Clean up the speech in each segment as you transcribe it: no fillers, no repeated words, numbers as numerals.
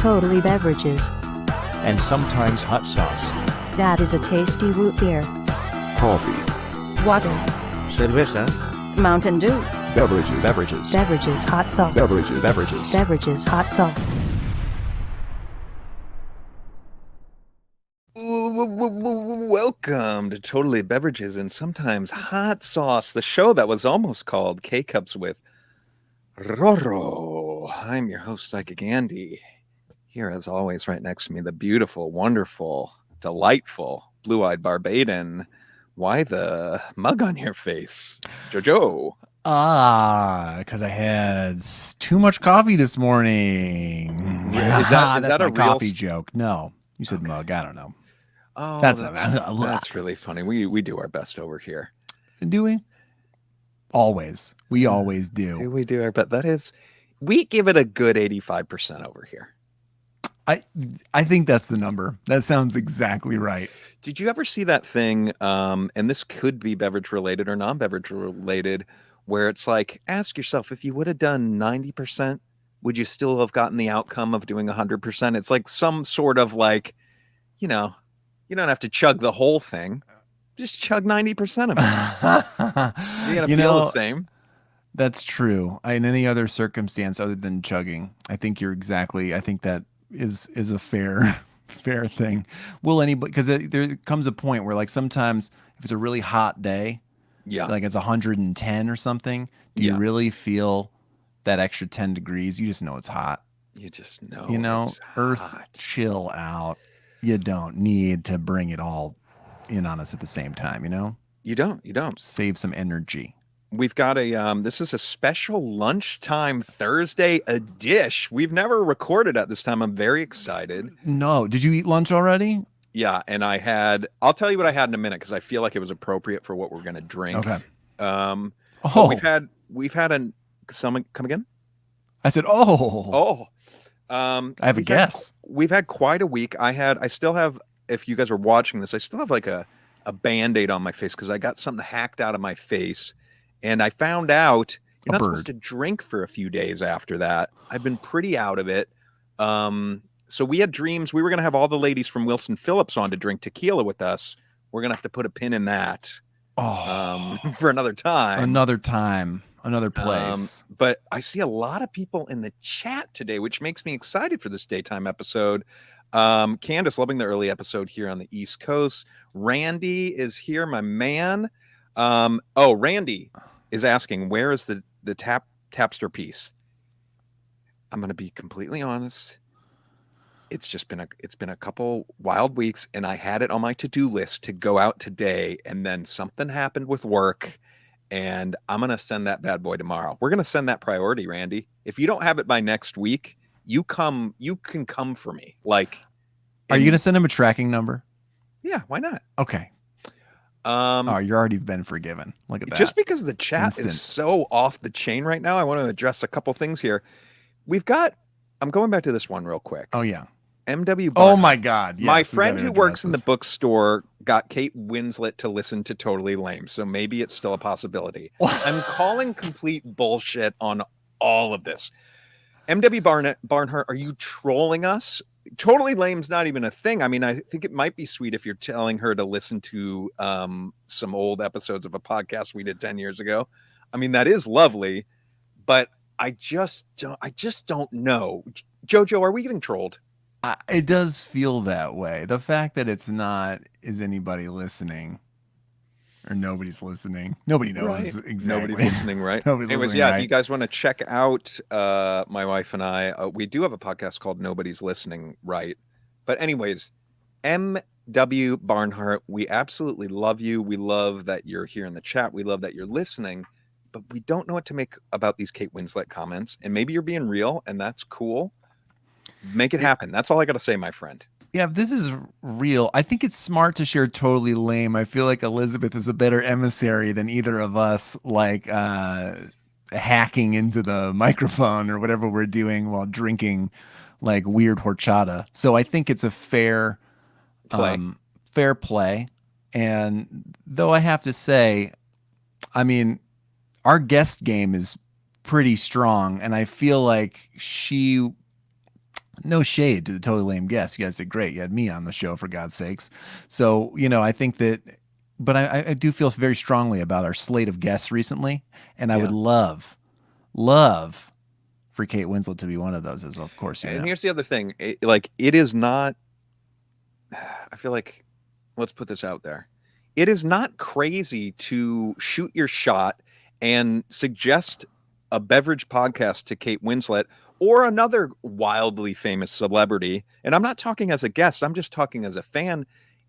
Totally Beverages. and sometimes hot sauce. That is a tasty root beer. Coffee. Water. Cerveza. Mountain Dew. Beverages. Beverages hot sauce. Beverages hot sauce. Welcome to Totally Beverages and Sometimes Hot Sauce, the show that was almost called K-Cups with Roro. I'm your host, Psychic Andy. Here, as always, right next to me, the beautiful, wonderful, delightful, blue-eyed Barbadan. Why the mug on your face, Jojo? Because I had too much coffee this morning. Is that a real coffee joke? No, you said mug. I don't know. Oh, that's really funny. We do our best over here. Do we? Always. We always do. We do our best. That is, we give it a good 85% over here. I think that's the number. That sounds exactly right. Did you ever see that thing? And this could be beverage related or non-beverage related, where it's like, ask yourself, if you would have done 90%, would you still have gotten the outcome of doing 100%? It's like some sort of like, you know, you don't have to chug the whole thing. Just chug 90% of it. You're going to feel the same. That's true. In any other circumstance other than chugging, I think I think that is a fair thing. Will anybody, because there comes a point where like sometimes if it's a really hot day, like it's 110 or something, do you really feel that extra 10 degrees? You just know it's hot. You just know. It's Earth, hot. Chill out. You don't need to bring it all in on us at the same time, You don't. Save some energy. We've got this is a special lunchtime Thursday dish. We've never recorded at this time. I'm very excited. No. Did you eat lunch already? Yeah. And I'll tell you what I had in a minute, because I feel like it was appropriate for what we're going to drink. Okay. We've had someone come again. I said, I have a guess. We've had quite a week. I still have, if you guys are watching this, I still have like a Band-Aid on my face because I got something hacked out of my face. And I found out you're not supposed to drink for a few days after that. I've been pretty out of it. So we had dreams. We were going to have all the ladies from Wilson Phillips on to drink tequila with us. We're going to have to put a pin in that for another time. Another place. But I see a lot of people in the chat today, which makes me excited for this daytime episode. Candace, loving the early episode here on the East Coast. Randy is here, my man. Randy is asking, where is the Tapster piece? I'm going to be completely honest. It's been a couple wild weeks, and I had it on my to-do list to go out today, and then something happened with work. And I'm going to send that bad boy tomorrow. We're going to send that priority, Randy. If you don't have it by next week, you can come for me. Like, are you going to send him a tracking number? Yeah, why not? Okay. You're already been forgiven. Look at that. Just because the chat is so off the chain right now, I want to address a couple things here. I'm going back to this one real quick. Oh, yeah. MW. Oh my God! Yes, my friend who works in the bookstore got Kate Winslet to listen to Totally Lame, so maybe it's still a possibility. I'm calling complete bullshit on all of this. MW Barnhart, are you trolling us? Totally Lame's not even a thing. I mean, I think it might be sweet if you're telling her to listen to some old episodes of a podcast we did 10 years ago. I mean, that is lovely, but I just don't know. Jojo, are we getting trolled? It does feel that way. The fact that it's not, is anybody listening or nobody's listening? Nobody knows exactly. Nobody's listening, right? Anyways, if you guys want to check out my wife and I, we do have a podcast called Nobody's Listening, right? But anyways, MW Barnhart, we absolutely love you. We love that you're here in the chat. We love that you're listening, but we don't know what to make about these Kate Winslet comments. And maybe you're being real, and that's cool. Make it happen. That's all I got to say, my friend. Yeah, if this is real, I think it's smart to share Totally Lame. I feel like Elizabeth is a better emissary than either of us, like hacking into the microphone or whatever we're doing while drinking like weird horchata. So I think it's a fair play. And though I have to say, I mean, our guest game is pretty strong, and I feel like she No shade to the totally lame guests. You guys did great. You had me on the show, for God's sakes. So, I think that, but I do feel very strongly about our slate of guests recently. And I would love for Kate Winslet to be one of those, as of course, And here's the other thing. It is not, I feel like, let's put this out there. It is not crazy to shoot your shot and suggest a beverage podcast to Kate Winslet or another wildly famous celebrity. And I'm not talking as a guest, I'm just talking as a fan.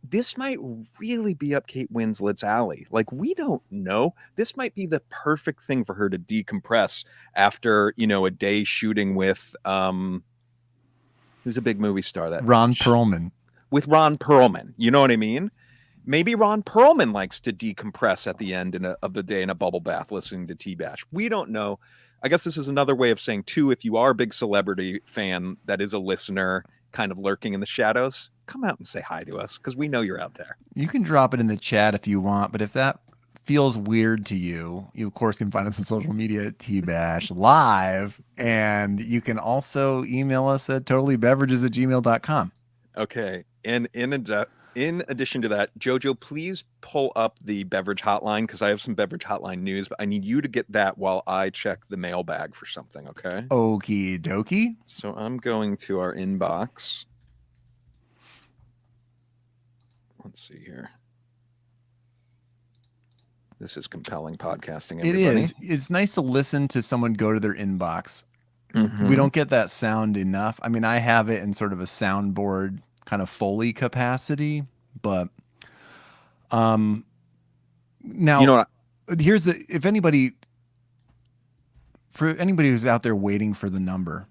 This might really be up Kate Winslet's alley. Like, we don't know. This might be the perfect thing for her to decompress after, a day shooting with who's a big movie star, that Ron Perlman. With Ron Perlman. You know what I mean? Maybe Ron Perlman likes to decompress at the end of the day in a bubble bath listening to T-Bash. We don't know. I guess this is another way of saying, too, if you are a big celebrity fan that is a listener kind of lurking in the shadows, come out and say hi to us, because we know you're out there. You can drop it in the chat if you want, but if that feels weird to you, you of course can find us on social media at TBASHLIVE, and you can also email us at totallybeverages@gmail.com. Okay, and in addition to that, Jojo, please pull up the beverage hotline, because I have some beverage hotline news, but I need you to get that while I check the mailbag for something, okay? Okie dokie. So I'm going to our inbox. Let's see here. This is compelling podcasting, everybody. It is. It's nice to listen to someone go to their inbox. Mhm. We don't get that sound enough. I mean, I have it in sort of a soundboard kind of Foley capacity, but now for anybody who's out there waiting for the number,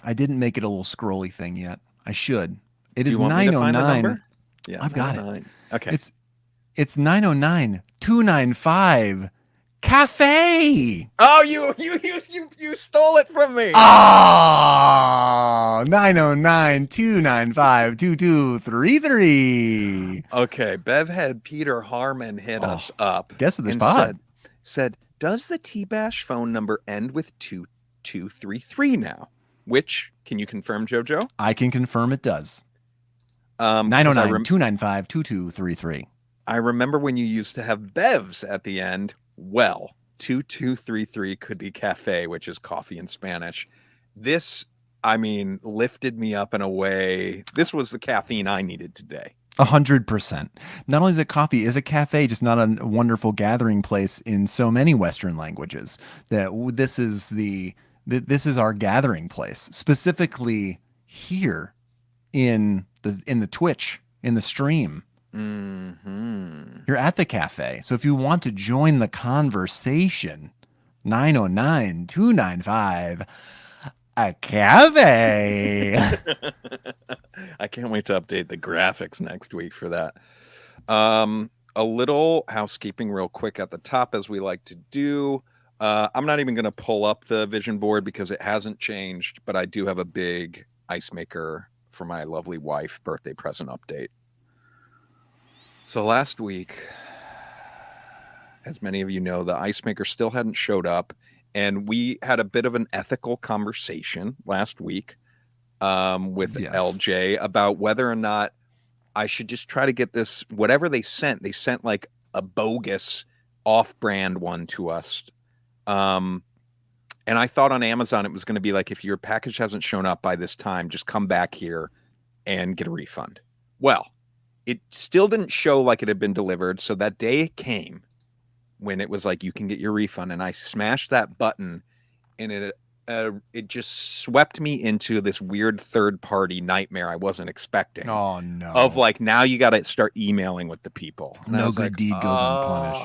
I didn't make it a little scrolly thing yet. I should. It is 909. Yeah, I've got it. Okay. It's 909-295 Cafe. Oh, you stole it from me. Oh, 909-295-2233. Okay, Bev head Peter Harmon hit us up. Guess of this and pod. said, does the T-Bash phone number end with 2233 now? Which, can you confirm, Jojo? I can confirm it does. 909-295-2233. I remember when you used to have BEVS at the end. Well, 2233 could be cafe, which is coffee in Spanish. This, lifted me up in a way. This was the caffeine I needed today. 100%. Not only is it coffee, is a cafe just not a wonderful gathering place in so many Western languages, that this is our gathering place, specifically here in the Twitch, in the stream. Mm-hmm. You're at the cafe. So if you want to join the conversation, 909-295 a cafe. I can't wait to update the graphics next week for that. A little housekeeping real quick at the top, as we like to do. I'm not even going to pull up the vision board because it hasn't changed, but I do have a big ice maker for my lovely wife birthday present update. So last week, as many of you know, the ice maker still hadn't showed up, and we had a bit of an ethical conversation last week with LJ about whether or not I should just try to get this, whatever they sent like a bogus off-brand one to us. And I thought on Amazon it was going to be like, if your package hasn't shown up by this time, just come back here and get a refund. Well, it still didn't show like it had been delivered. So that day came when it was like, you can get your refund. And I smashed that button, and it just swept me into this weird third-party nightmare I wasn't expecting. Oh, no. Of like, now you got to start emailing with the people. And no good deed goes unpunished.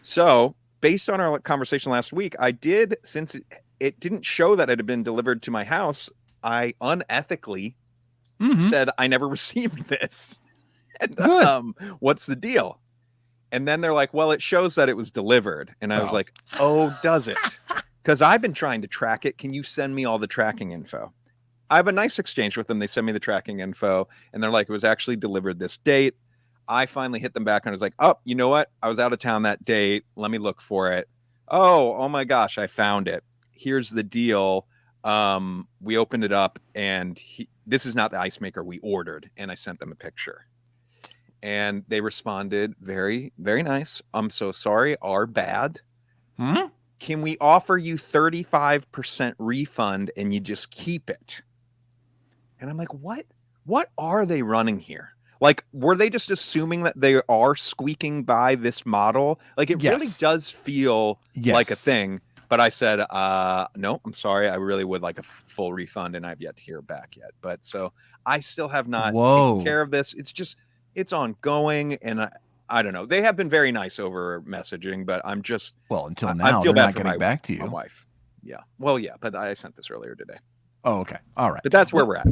So based on our conversation last week, I did, since it didn't show that it had been delivered to my house, I unethically said, I never received this. And what's the deal? And then they're like, well, it shows that it was delivered. And I was like, oh, does it? Because I've been trying to track it. Can you send me all the tracking info? I have a nice exchange with them. They send me the tracking info, and they're like, it was actually delivered this date. I finally hit them back, and I was like, oh, you know what? I was out of town that date. Let me look for it. Oh my gosh, I found it. Here's the deal. We opened it up, and this is not the ice maker we ordered, and I sent them a picture. And they responded very, very nice. I'm so sorry. Our bad. Can we offer you 35% refund and you just keep it? And I'm like, what? What are they running here? Like, were they just assuming that they are squeaking by this model? Like, it really does feel like a thing. But I said, no, I'm sorry. I really would like a full refund, and I've yet to hear back yet. But so I still have not taken care of this. It's just, it's ongoing, and I don't know. They have been very nice over messaging, but I'm just until now I feel they're bad not for getting back to you. My wife. Yeah. Well, yeah, but I sent this earlier today. Oh, okay. All right. But that's where we're at.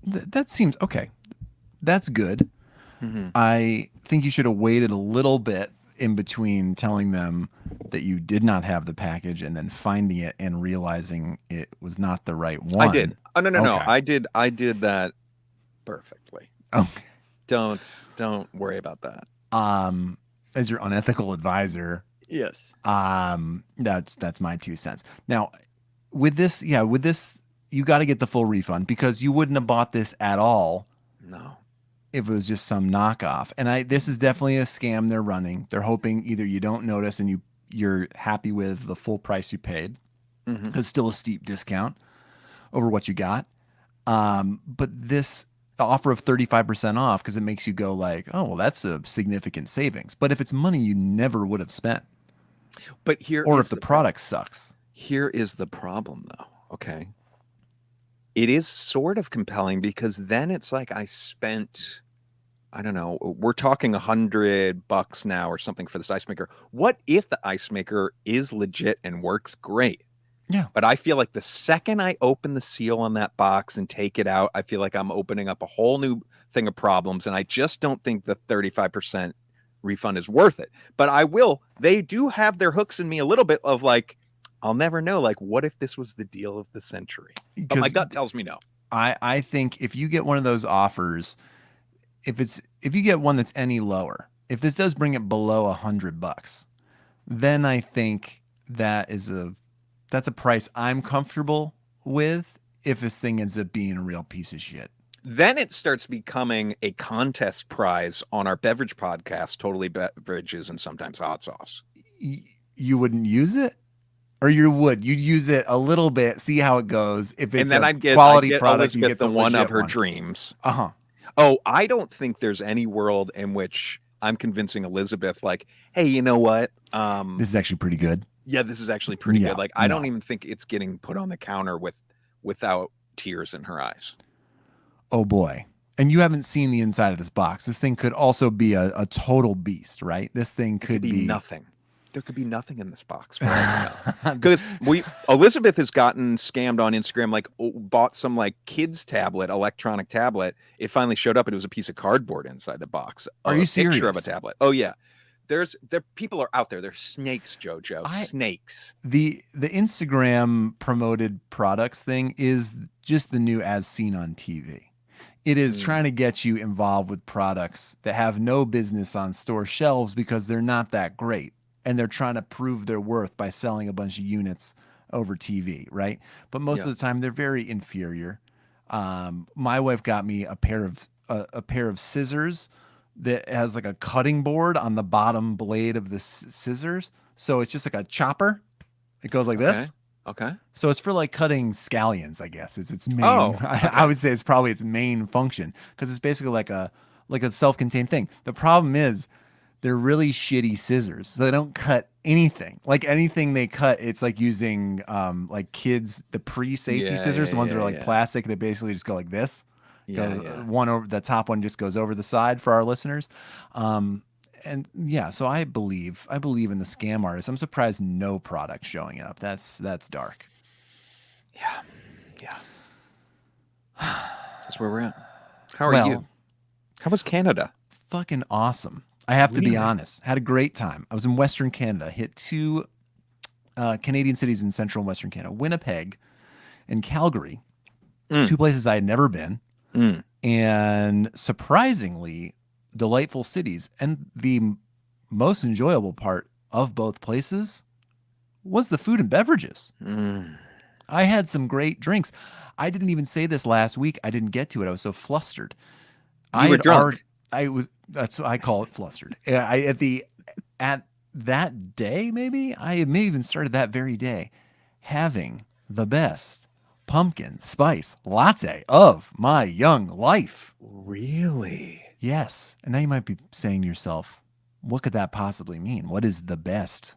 That seems okay. That's good. I think you should have waited a little bit in between telling them that you did not have the package and then finding it and realizing it was not the right one. I did. Oh, no. I did that perfectly. Okay. Don't worry about that. As your unethical advisor. Yes. That's my 2 cents. Now, with this, you got to get the full refund because you wouldn't have bought this at all. No. If it was just some knockoff. And this is definitely a scam they're running. They're hoping either you don't notice and you're happy with the full price you paid, because it's still a steep discount over what you got. But this offer of 35% off, because it makes you go like, oh, well, that's a significant savings. But if it's money you never would have spent, but here, or if the product sucks. Here is the problem, though. Okay. It is sort of compelling because then it's like I spent, I don't know, we're talking $100 now or something for this ice maker. What if the ice maker is legit and works great? Yeah. But I feel like the second I open the seal on that box and take it out, I feel like I'm opening up a whole new thing of problems. And I just don't think the 35% refund is worth it. But they do have their hooks in me a little bit of like, I'll never know. Like, what if this was the deal of the century? But my gut tells me no. I think if you get one of those offers, if you get one that's any lower, if this does bring it below $100, then I think that's a price I'm comfortable with if this thing ends up being a real piece of shit. Then it starts becoming a contest prize on our beverage podcast, Totally Beverages and Sometimes Hot Sauce. You wouldn't use it? Or you'd use it a little bit, see how it goes. If it's I'd get product, Elizabeth, you get the one of her dreams. Oh, I don't think there's any world in which I'm convincing Elizabeth, like, hey, you know what? This is actually pretty good. Yeah, this is actually pretty good. Like, I don't even think it's getting put on the counter without tears in her eyes. Oh boy. And you haven't seen the inside of this box. This thing could also be a total beast, right? This thing could be nothing. There could be nothing in this box right now. Because Elizabeth has gotten scammed on Instagram, like bought some like kids tablet, electronic tablet. It finally showed up and it was a piece of cardboard inside the box. Are you serious? Picture of a tablet. Oh yeah. There people are out there. They're snakes, JoJo. Snakes. The Instagram promoted products thing is just the new as seen on TV. It is trying to get you involved with products that have no business on store shelves because they're not that great. And they're trying to prove their worth by selling a bunch of units over TV, right? But most of the time, they're very inferior. My wife got me a pair of scissors that has like a cutting board on the bottom blade of the scissors, so it's just like a chopper. It goes like this. Okay. So it's for like cutting scallions, I guess. It's its main. Okay. I would say it's probably its main function because it's basically like a self-contained thing. The problem is, they're really shitty scissors. So they don't cut anything. Like anything they cut, it's like using like kids, the pre-safety scissors, the ones that are like plastic. They basically just go like this. One over the top one just goes over the side for our listeners. So I believe in the scam artists. I'm surprised no product showing up. That's dark. Yeah. That's where we're at. How are you? How was Canada? Fucking awesome. I have to be honest. Had a great time. I was in Western Canada. Hit 2 Canadian cities in central and Western Canada. Winnipeg and Calgary. 2 places I had never been. And surprisingly, delightful cities. And the most enjoyable part of both places was the food and beverages. I had some great drinks. I didn't even say this last week. I didn't get to it. I was so flustered. You were drunk. That's what I call it, flustered. At that day, maybe I may even started that very day having the best pumpkin spice latte of my young life. Really? Yes. And now you might be saying to yourself, what could that possibly mean? What is the best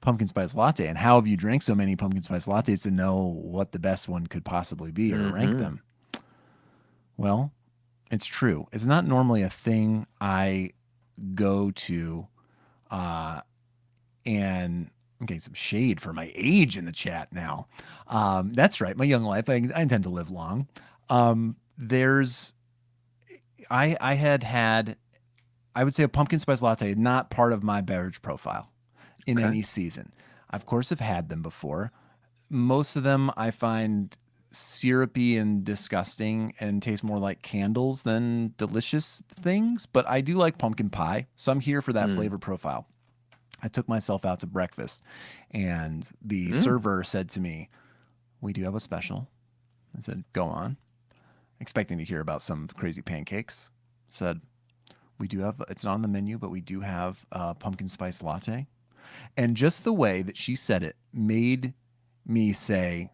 pumpkin spice latte? And how have you drank so many pumpkin spice lattes to know what the best one could possibly be or rank them? Well, it's true. It's not normally a thing I go to, and I'm getting some shade for my age in the chat now. That's right. My young life. I intend to live long. I had, I would say, a pumpkin spice latte, not part of my beverage profile in any season. I, of course, have had them before. Most of them I find syrupy and disgusting and taste more like candles than delicious things, but I do like pumpkin pie, so I'm here for that flavor profile. I took myself out to breakfast, and the server said to me, "We do have a special." I said, "Go on." Expecting to hear about some crazy pancakes. Said, "We do have, it's not on the menu, but we do have a pumpkin spice latte." And just the way that she said it made me say,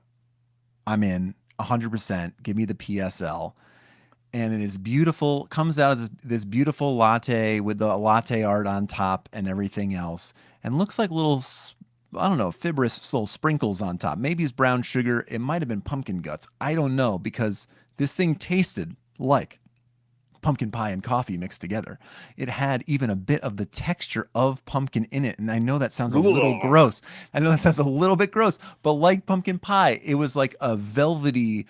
I'm in 100%. Give me the PSL. And it is beautiful. Comes out as this beautiful latte with the latte art on top and everything else. And looks like little, I don't know, fibrous little sprinkles on top. Maybe it's brown sugar. It might have been pumpkin guts. I don't know, because this thing tasted like pumpkin pie and coffee mixed together. It had even a bit of the texture of pumpkin in it. And I know that sounds a little gross. I know that sounds a little bit gross, but like pumpkin pie, it was like a velvety,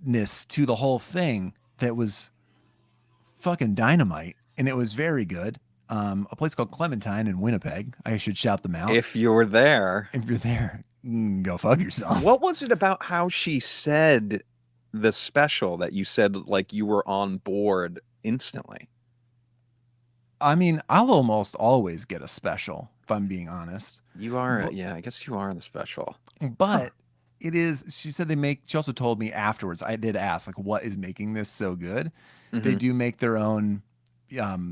ness to the whole thing that was fucking dynamite. And it was very good. A place called Clementine in Winnipeg. I should shout them out. If you're there. If you're there, go fuck yourself. What was it about how she said the special that you said like you were on board instantly? I mean, I'll almost always get a special, if I'm being honest. You are, yeah, I guess you are the special. But it is, she said she also told me afterwards, I did ask, like, what is making this so good? They do make their own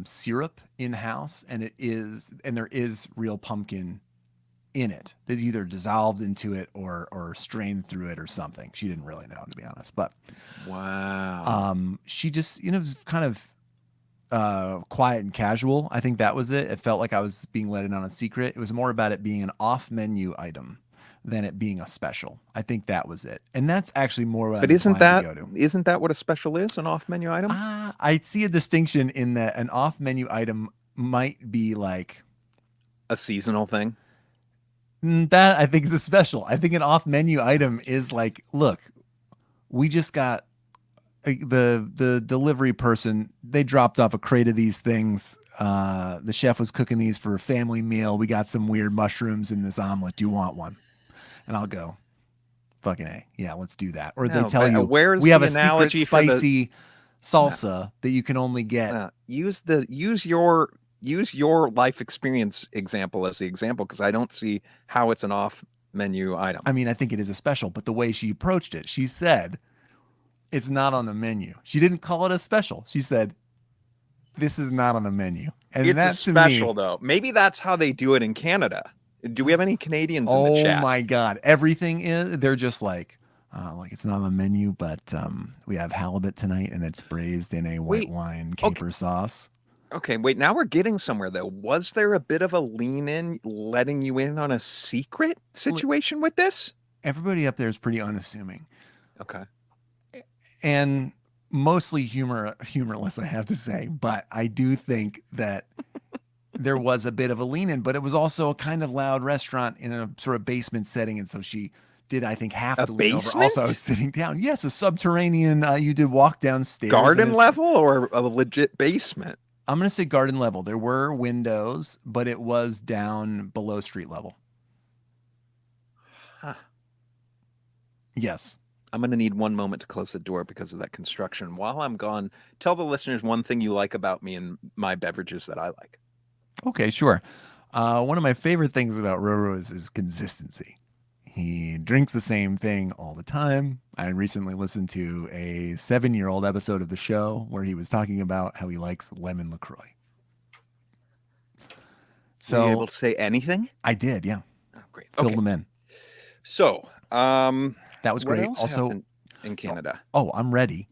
syrup in-house, and there is real pumpkin in it. It's either dissolved into it or strained through it or something. She didn't really know, to be honest. But wow. She just, was kind of quiet and casual. I think that was it. It felt like I was being let in on a secret. It was more about it being an off-menu item than it being a special. I think that was it. And that's actually more what isn't that what a special is, an off-menu item? I see a distinction in that an off-menu item might be like a seasonal thing. That I think is a special. I think an off-menu item is like, look, we just got the delivery person. They dropped off a crate of these things. The chef was cooking these for a family meal. We got some weird mushrooms in this omelet. Do you want one? And I'll go, fucking A. Yeah, let's do that. Or they tell you, we have a secret spicy salsa that you can only get. Use your life experience example as the example, because I don't see how it's an off-menu item. I mean, I think it is a special, but the way she approached it, she said, it's not on the menu. She didn't call it a special. She said, this is not on the menu. And it's a special, though. Maybe that's how they do it in Canada. Do we have any Canadians in the chat? Oh my God. Everything is, they're just like it's not on the menu, but we have halibut tonight and it's braised in a white wine caper sauce. Okay, wait, now we're getting somewhere, though. Was there a bit of a lean in letting you in on a secret situation with this? Everybody up there is pretty unassuming. Okay. And mostly humorless, I have to say. But I do think that there was a bit of a lean in, but it was also a kind of loud restaurant in a sort of basement setting. And so she did, I think, have to lean over. Also, I was sitting down. Yes, a subterranean, you did walk downstairs. Garden level or a legit basement? I'm going to say garden level. There were windows, but it was down below street level. Huh. Yes. I'm going to need one moment to close the door because of that construction. While I'm gone, tell the listeners one thing you like about me and my beverages that I like. Okay, sure. One of my favorite things about Roro is consistency. He drinks the same thing all the time. I recently listened to a 7-year-old episode of the show where he was talking about how he likes lemon LaCroix. Were you So able to say anything? I did, yeah. Oh, great. Filled Okay. them in. So, That was what great. else Also, happened in Canada? oh, I'm ready.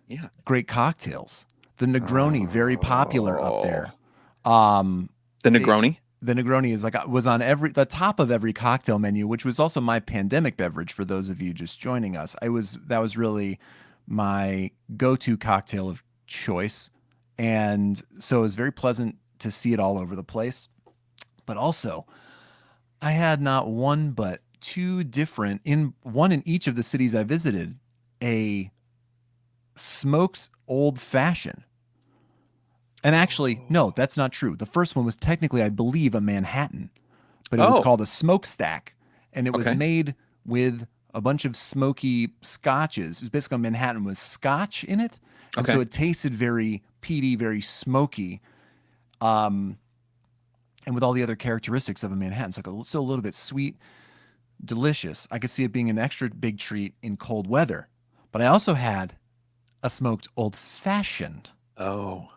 Yeah. Great cocktails. The Negroni, very popular up there. The Negroni? The Negroni is was on the top of every cocktail menu, which was also my pandemic beverage for those of you just joining us. That was really my go-to cocktail of choice. And so it was very pleasant to see it all over the place. But also, I had not one but two different, one in each of the cities I visited, a smoked old fashioned. And actually, no, that's not true. The first one was technically, I believe, a Manhattan, but it was called a smokestack, and it was made with a bunch of smoky scotches. It was basically, a Manhattan with scotch in it, and so it tasted very peaty, very smoky, and with all the other characteristics of a Manhattan. So still a little bit sweet, delicious. I could see it being an extra big treat in cold weather. But I also had a smoked old fashioned. Oh.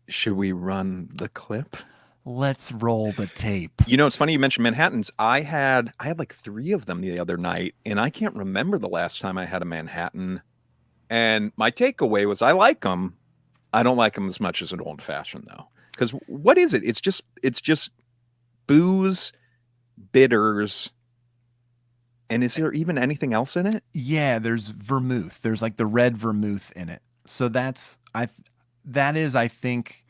Should we run the clip? Let's roll the tape. You know, it's funny you mentioned Manhattans. I had like 3 of them the other night, and I can't remember the last time I had a Manhattan. And my takeaway was I like them. I don't like them as much as an old fashioned though. Because what is it? It's just booze, bitters, and is there even anything else in it? Yeah, there's vermouth. There's like the red vermouth in it. So that is, I think,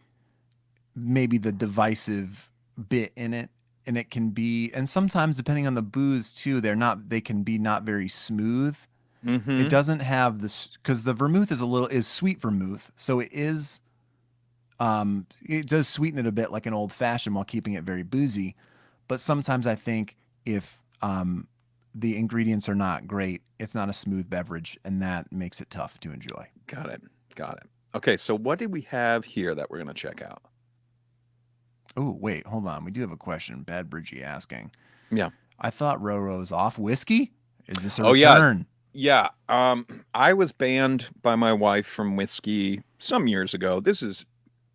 maybe the divisive bit in it. And it can be, and sometimes depending on the booze too, they can be not very smooth. Mm-hmm. It doesn't have this, because the vermouth is sweet vermouth. So it does sweeten it a bit like an old fashioned while keeping it very boozy. But sometimes I think if the ingredients are not great, it's not a smooth beverage, and that makes it tough to enjoy. Got it. Okay, so what did we have here that we're going to check out? Oh, wait, hold on. We do have a question. Bad Bridgie asking. Yeah. I thought Roro's off whiskey. Is this a return? Yeah. I was banned by my wife from whiskey some years ago. This is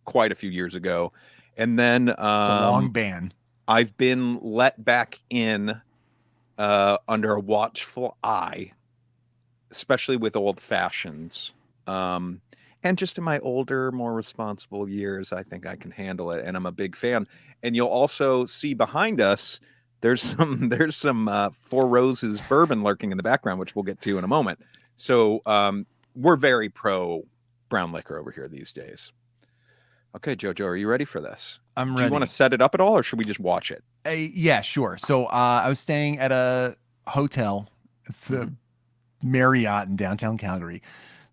quite a few years ago. And then It's a long ban. I've been let back in under a watchful eye, especially with old fashions. And just in my older, more responsible years, I think I can handle it, and I'm a big fan. And you'll also see behind us, there's some Four Roses bourbon lurking in the background, which we'll get to in a moment. So we're very pro brown liquor over here these days. Okay, Jojo, are you ready for this? I'm ready. Do you want to set it up at all, or should we just watch it? Yeah, sure. So I was staying at a hotel. It's the Marriott in downtown Calgary.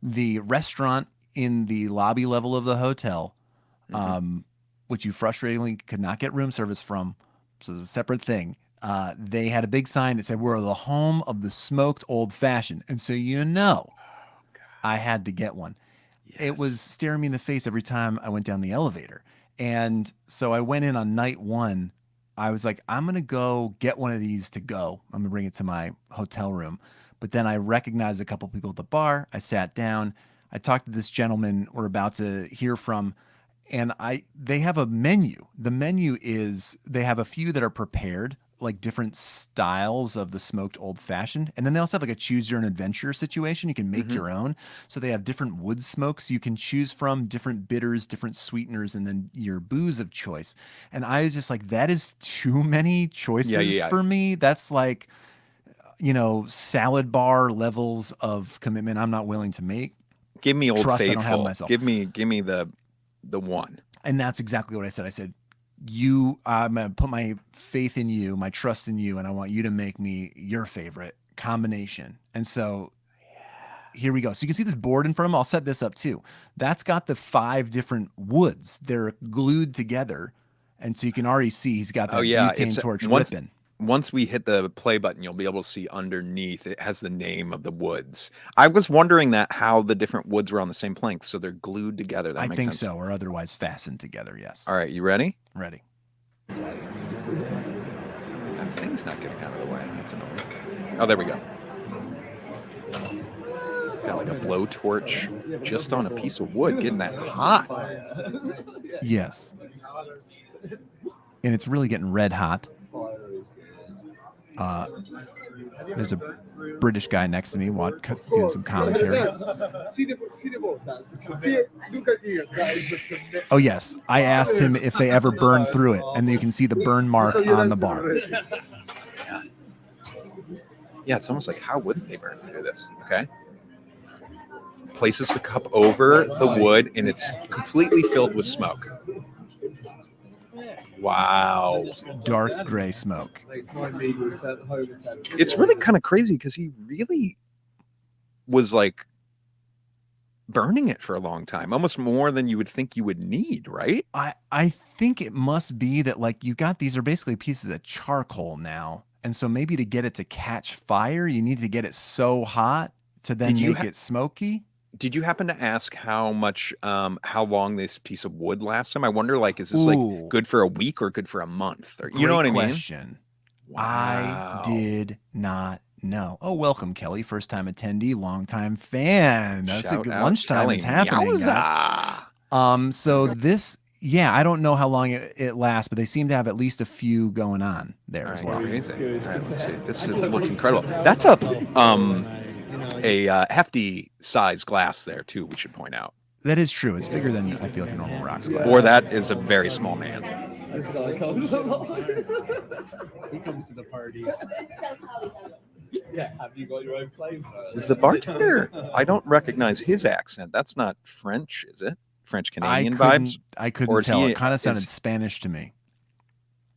The restaurant in the lobby level of the hotel, which you frustratingly could not get room service from, so it's a separate thing. They had a big sign that said, "We're the home of the smoked old fashioned," and so I had to get one. Yes. It was staring me in the face every time I went down the elevator, and so I went in on night 1. I was like, I'm gonna go get one of these to go. I'm gonna bring it to my hotel room. But then I recognized a couple people at the bar. I sat down. I talked to this gentleman we're about to hear from, and they have a menu. The menu is, they have a few that are prepared, like different styles of the smoked old fashioned. And then they also have like a choose your own adventure situation. You can make your own. So they have different wood smokes you can choose from, different bitters, different sweeteners, and then your booze of choice. And I was just like, that is too many choices for me. That's like, salad bar levels of commitment I'm not willing to make. Give me Old Trust Faithful. I don't have myself. Give me the one. And that's exactly what I said. I said, I'm going to put my faith in you, my trust in you, and I want you to make me your favorite combination. And so here we go. So you can see this board in front of him. I'll set this up too. That's got the 5 different woods. They're glued together. And so you can already see he's got that butane torch whipping. Once we hit the play button, you'll be able to see underneath. It has the name of the woods. I was wondering how the different woods were on the same plank, so they're glued together. That I makes think sense. so, or otherwise fastened together, yes. All right, you ready? Ready. That thing's not getting out of the way. That's annoying. Oh, there we go. It's got like a blowtorch just on a piece of wood, getting that hot. Yes. And it's really getting red hot. There's a British guy next to me doing some commentary. Oh, yes. I asked him if they ever burn through it, and you can see the burn mark on the bar. Yeah, it's almost like, how wouldn't they burn through this? Okay. Places the cup over the wood, and it's completely filled with smoke. Wow. Dark gray smoke. It's really kind of crazy because he really was like burning it for a long time, almost more than you would think you would need, right? I think it must be that, like, you got these are basically pieces of charcoal now. And so maybe to get it to catch fire, you need to get it so hot to then make it smoky. Did you happen to ask how long this piece of wood lasts him? I wonder, like, is this like good for a week or good for a month? Or, you know what I mean? Question. Wow. I did not know. Oh, welcome, Kelly. First time attendee, long time fan. That's a good lunchtime Kelly. Is happening, guys. So this, I don't know how long it lasts, but they seem to have at least a few going on there as well. Amazing. All right, let's see. This looks incredible. That's a hefty size glass there too, we should point out. That is true. It's bigger than I feel like a normal rocks glass. Or that is a very small man. He comes to the party. Yeah, have you got your own flavor? Is the bartender? I don't recognize his accent. That's not French, is it? French Canadian vibes? I couldn't tell. It kind of sounded Spanish to me.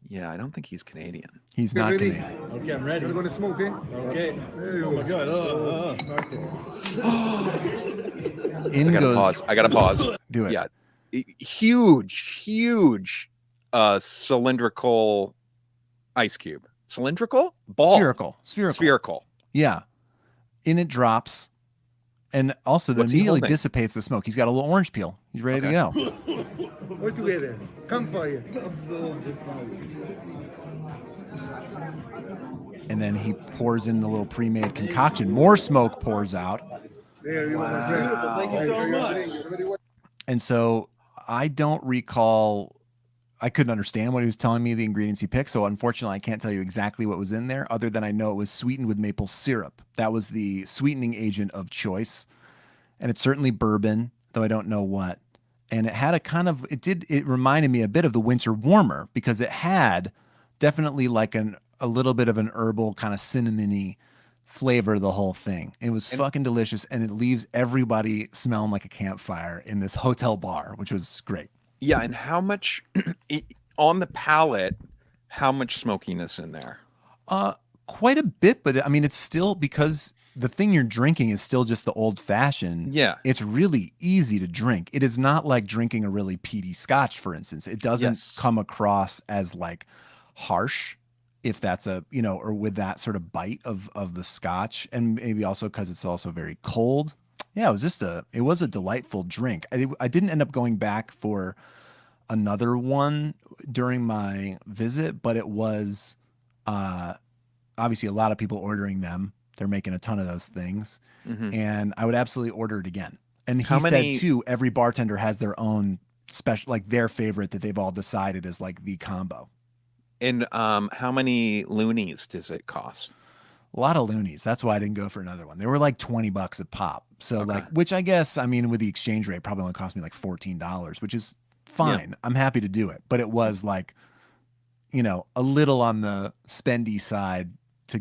Yeah, I don't think he's Canadian. He's not Canadian. Okay, I'm ready. We're going to smoke, eh? Okay. Oh my God. I gotta pause. Do it. Yeah. Huge cylindrical ice cube. Cylindrical? Ball. Spherical. Yeah. In it drops. And also then immediately dissipates the smoke. He's got a little orange peel. He's ready to go. We're together. Come for you. And then he pours in the little pre-made concoction. More smoke pours out. Wow. Thank you so much. And so I don't recall, I couldn't understand what he was telling me, the ingredients he picked. So unfortunately, I can't tell you exactly what was in there, other than I know it was sweetened with maple syrup. That was the sweetening agent of choice. And it's certainly bourbon, though I don't know what. And it had a kind of, it reminded me a bit of the winter warmer, because it had definitely like a little bit of an herbal kind of cinnamony flavor, the whole thing. It was fucking delicious, and it leaves everybody smelling like a campfire in this hotel bar, which was great. Yeah, and how much on the palate? How much smokiness in there? Quite a bit, but I mean, it's still, because the thing you're drinking is still just the old fashioned. Yeah, it's really easy to drink. It is not like drinking a really peaty scotch, for instance. It doesn't come across as like harsh, if that's or with that sort of bite of the scotch, and maybe also because it's also very cold. Yeah, it was a delightful drink. I didn't end up going back for another one during my visit, but it was obviously a lot of people ordering them. They're making a ton of those things, and I would absolutely order it again. And he said too, every bartender has their own special, like their favorite that they've all decided is like the combo. And how many loonies does it cost? A lot of loonies. That's why I didn't go for another one. They were like $20 a pop. So which I guess, I mean, with the exchange rate, probably only cost me like $14, which is fine. Yeah. I'm happy to do it. But it was like, a little on the spendy side to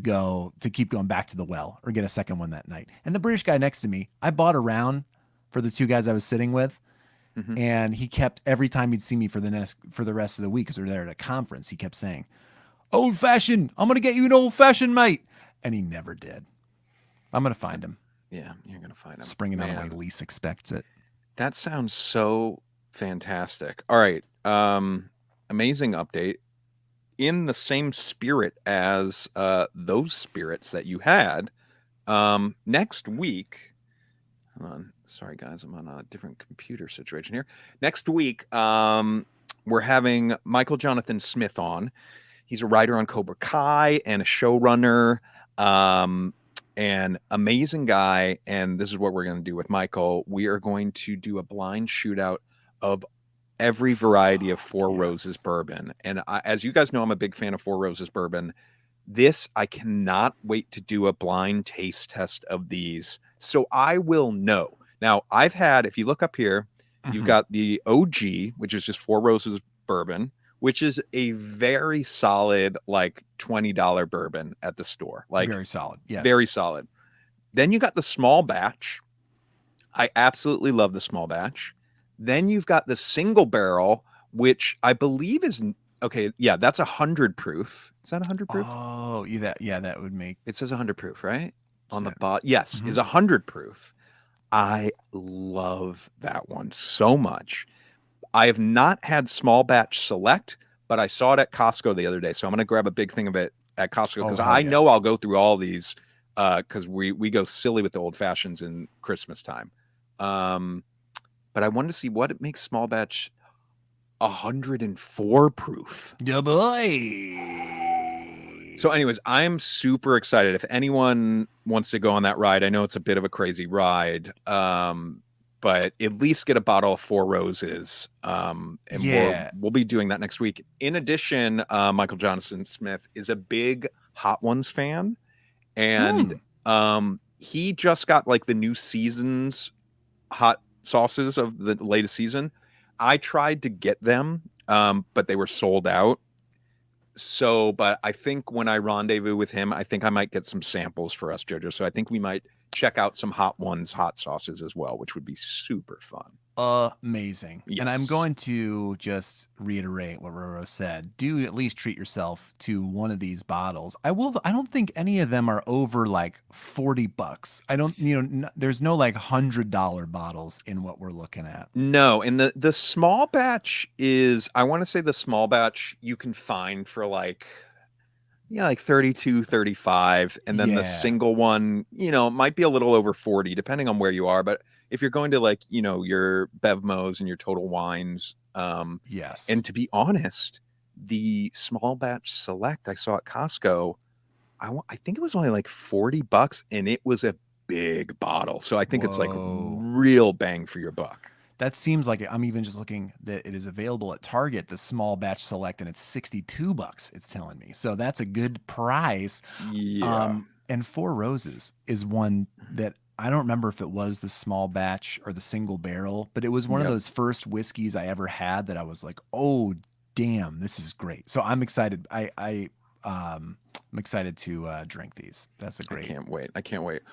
keep going back to the well or get a second one that night. And the British guy next to me, I bought a round for the two guys I was sitting with. And he kept, every time he'd see me for the rest of the week, because we were there at a conference, he kept saying, "Old fashioned, I'm going to get you an old fashioned, mate." And he never did. I'm going to find him. Yeah, you're going to find him. Springing on when he least expects it. That sounds so fantastic. All right. Amazing update. In the same spirit as those spirits that you had, next week, hold on. Sorry, guys, I'm on a different computer situation here. Next week, we're having Michael Jonathan Smith on. He's a writer on Cobra Kai and a showrunner. And amazing guy. And this is what we're going to do with Michael. We are going to do a blind shootout of every variety of Four Roses bourbon. And as you guys know, I'm a big fan of Four Roses bourbon. I cannot wait to do a blind taste test of these. So I will know. Now, I've had, if you look up here, you've got the OG, which is just Four Roses bourbon, which is a very solid, like $20 bourbon at the store. Like very solid. Yes. Very solid. Then you got the small batch. I absolutely love the small batch. Then you've got the single barrel, which I believe is okay. Yeah, that's 100 proof. Is that 100 proof? Oh, yeah, that would make it says 100 proof, right? On sense. the bottom. Yes, is 100 proof. I love that one so much. I have not had small batch select, but I saw it at Costco the other day. So I'm going to grab a big thing of it at Costco because I know I'll go through all these because we go silly with the old fashions in Christmas time. But I wanted to see what it makes small batch 104 proof. Yeah, boy. So anyways, I'm super excited. If anyone wants to go on that ride, I know it's a bit of a crazy ride, but at least get a bottle of Four Roses. And we'll be doing that next week. In addition, Michael Jonathan Smith is a big Hot Ones fan. And he just got like the new season's hot sauces of the latest season. I tried to get them, but they were sold out. So, but I think when I rendezvous with him, I think I might get some samples for us, Jojo. So I think we might check out some Hot Ones hot sauces as well, which would be super fun. Amazing. Yes. And I'm going to just reiterate what Roro said. Do at least treat yourself to one of these bottles. I don't think any of them are over like $40. I don't, there's no like $100 bottles in what we're looking at. No. And the small batch is, I want to say the small batch you can find for like 32, 35. And then the single one, might be a little over 40, depending on where you are. But if you're going to like, your BevMos and your Total Wines. Yes. And to be honest, the small batch select I saw at Costco, I think it was only like $40 and it was a big bottle. So I think it's like real bang for your buck. That seems like I'm even just looking that it is available at Target, the small batch select, and it's $62. It's telling me. So that's a good price. Yeah. And Four Roses is one that I don't remember if it was the small batch or the single barrel, but it was one of those first whiskeys I ever had that I was like, oh, damn, this is great. So I'm excited. I'm excited to drink these. That's a great. I can't wait.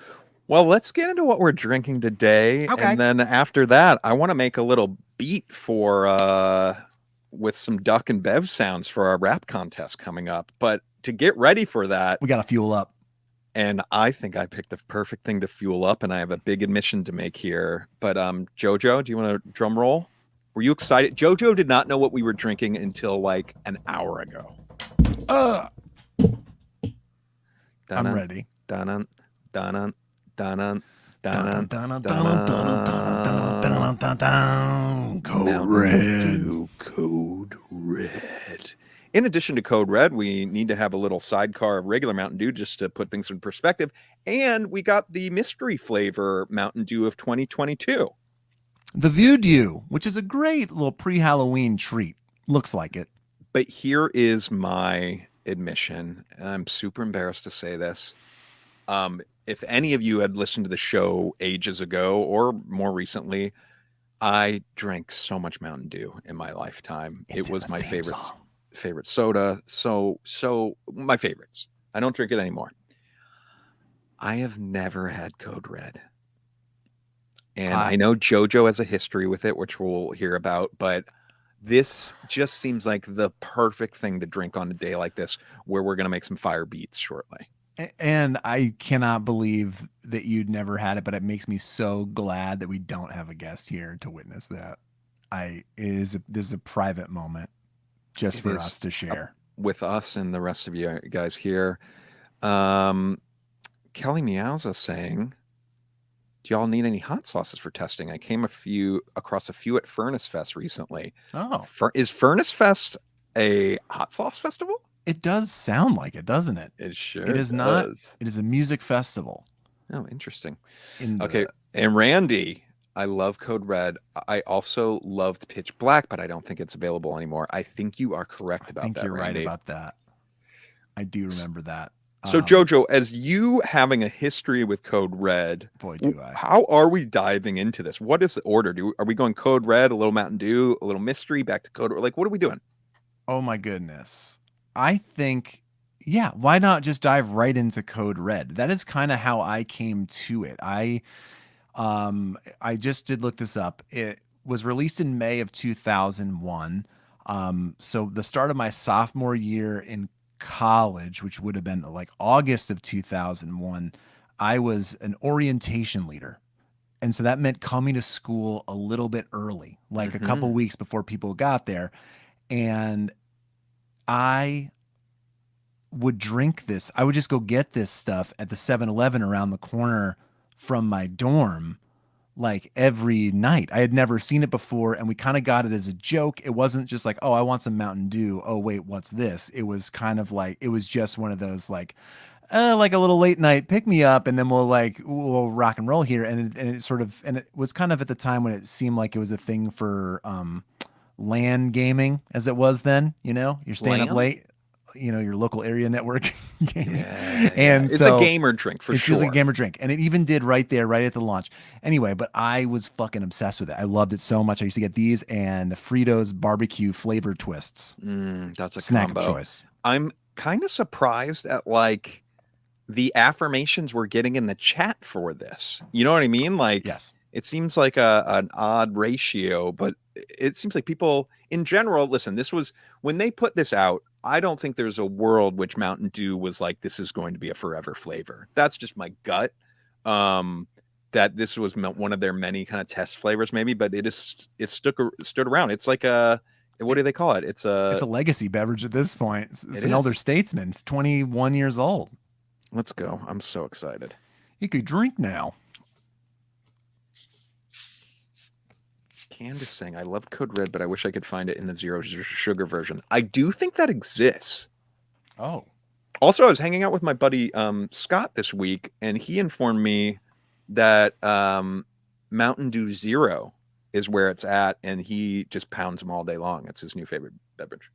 Well, let's get into what we're drinking today. Okay. And then after that, I want to make a little beat for with some duck and bev sounds for our rap contest coming up. But to get ready for that, we got to fuel up. And I think I picked the perfect thing to fuel up, and I have a big admission to make here. But Jojo, do you want to drum roll? Were you excited? Jojo did not know what we were drinking until like an hour ago. I'm ready. Dun-dun, dun-dun, dun-dun, Code Red. Code Red. In addition to Code Red, we need to have a little sidecar of regular Mountain Dew just to put things in perspective. And we got the mystery flavor Mountain Dew of 2022. The View Dew, which is a great little pre-Halloween treat. Looks like it. But here is my admission. I'm super embarrassed to say this. If any of you had listened to the show ages ago or more recently, I drank so much Mountain Dew in my lifetime. It was my favorite soda. So my favorites. I don't drink it anymore. I have never had Code Red. And I know Jojo has a history with it, which we'll hear about, but this just seems like the perfect thing to drink on a day like this, where we're going to make some fire beats shortly. And I cannot believe that you'd never had it, but it makes me so glad that we don't have a guest here to witness that. This is a private moment just for us to share with us and the rest of you guys here. Kelly Meowza saying, do y'all need any hot sauces for testing? I came across a few at Furnace Fest recently. Oh, Is Furnace Fest a hot sauce festival? It does sound like it, doesn't it? It sure It is not. It is a music festival. Oh, interesting. In Okay, and Randy, I love Code Red. I also loved Pitch Black, but I don't think it's available anymore. I think you are correct about I think that, you're Randy. right about that. I do remember that. So, Jojo, as you having a history with Code Red, boy, do I. How are we diving into this? What is the order? Are we going Code Red, a little Mountain Dew, a little mystery, back to Code Red? Like, what are we doing? Oh my goodness. I think, yeah, why not just dive right into Code Red? That is kind of how I came to it. I just did look this up. It was released in May of 2001. So the start of my sophomore year in college, which would have been like August of 2001, I was an orientation leader. And so that meant coming to school a little bit early, like a couple weeks before people got there. And I would drink this. I would just go get this stuff at the 7-Eleven around the corner from my dorm like every night. I had never seen it before, and we kind of got it as a joke. It wasn't just like, oh, I want some Mountain Dew. Oh, wait, what's this? It was kind of like, it was just one of those like a little late night pick me up, and then we'll rock and roll here. And it was kind of at the time when it seemed like it was a thing for LAN gaming, as it was then. You're staying up late. Your local area network gaming. Yeah. And it's so a gamer drink for sure. It feels like a gamer drink. And it even did right at the launch. Anyway, but I was fucking obsessed with it. I loved it so much. I used to get these and the Fritos barbecue flavor twists. That's a snack combo. Of choice. I'm kind of surprised at like the affirmations we're getting in the chat for this. You know what I mean? Like, yes. It seems like an odd ratio, but it seems like people in general, listen, this was when they put this out. I don't think there's a world which Mountain Dew was like, this is going to be a forever flavor. That's just my gut. That this was one of their many kind of test flavors, maybe, but it stood around. It's like what do they call it? It's a legacy beverage at this point. It's an elder statesman. It's 21 years old. Let's go. I'm so excited. You could drink now. Candace saying, I love Code Red, but I wish I could find it in the zero sugar version. I do think that exists. Oh. Also, I was hanging out with my buddy Scott this week, and he informed me that Mountain Dew Zero is where it's at, and he just pounds them all day long. It's his new favorite beverage.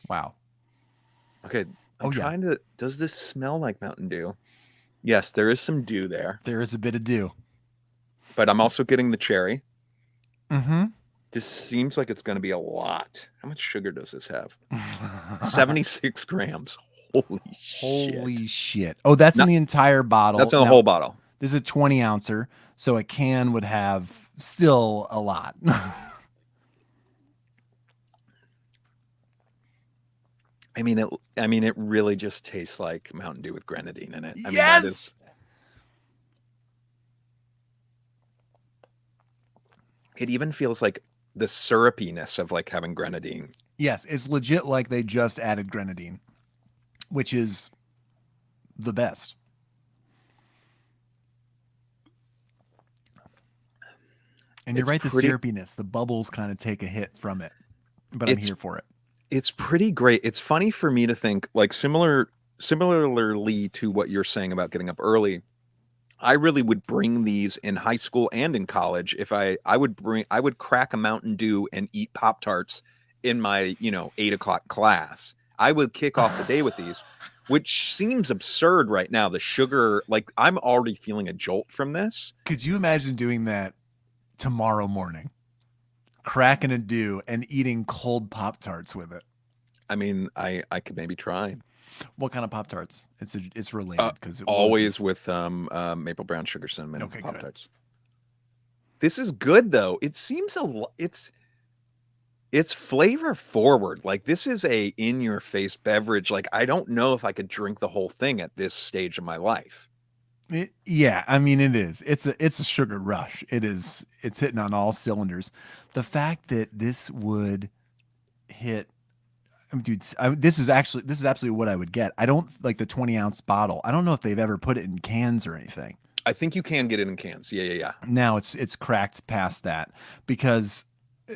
Wow. Okay. I'm trying to... Does this smell like Mountain Dew? Yes, there is some dew there. There is a bit of dew. But I'm also getting the cherry. Mm-hmm. This seems like it's going to be a lot. How much sugar does this have? 76 grams. Holy shit. Oh, that's in the entire bottle. That's in the whole bottle. This is a 20 ouncer, so a can would have still a lot. I mean, it really just tastes like Mountain Dew with grenadine in it. I mean, yes. It even feels like the syrupiness of like having grenadine. Yes, it's legit like they just added grenadine, which is the best. And you're right, the syrupiness, the bubbles kind of take a hit from it, but I'm here for it. It's pretty great. It's funny for me to think like similarly to what you're saying about getting up early. I really would bring these in high school and in college. If I would crack a Mountain Dew and eat Pop-Tarts in my, 8 o'clock class. I would kick off the day with these, which seems absurd right now. The sugar, like I'm already feeling a jolt from this. Could you imagine doing that tomorrow morning? Cracking a Dew and eating cold Pop-Tarts with it. I mean, I could maybe try. What kind of Pop-Tarts? It's related because always with maple brown sugar cinnamon Pop-Tarts. Good. This is good though. It seems it's flavor forward. Like this is a in your face beverage. Like I don't know if I could drink the whole thing at this stage of my life. Yeah, I mean it is. It's a sugar rush. It's hitting on all cylinders. The fact that this would hit, dude, this is absolutely what I would get. I don't like the 20-ounce bottle. I don't know if they've ever put it in cans or anything. I think you can get it in cans. Yeah. Now it's cracked past that because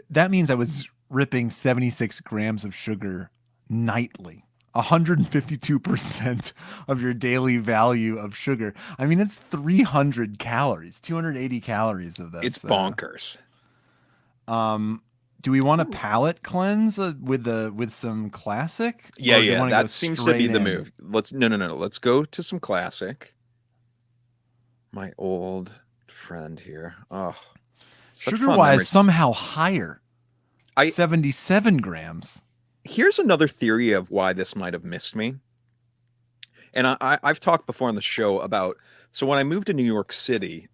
that means I was ripping 76 grams of sugar nightly. 152% of your daily value of sugar. I mean, it's 300 calories, 280 calories of this. It's bonkers. Do we want a palate cleanse with some classic? Yeah, Or do you yeah, wanna go that seems to be straight the in? move. No. Let's go to some classic. My old friend here. Oh, such Sugar fond wise, memories. somehow higher. I- 77 grams. Here's another theory of why this might have missed me. And I've talked before on the show about, so when I moved to New York City,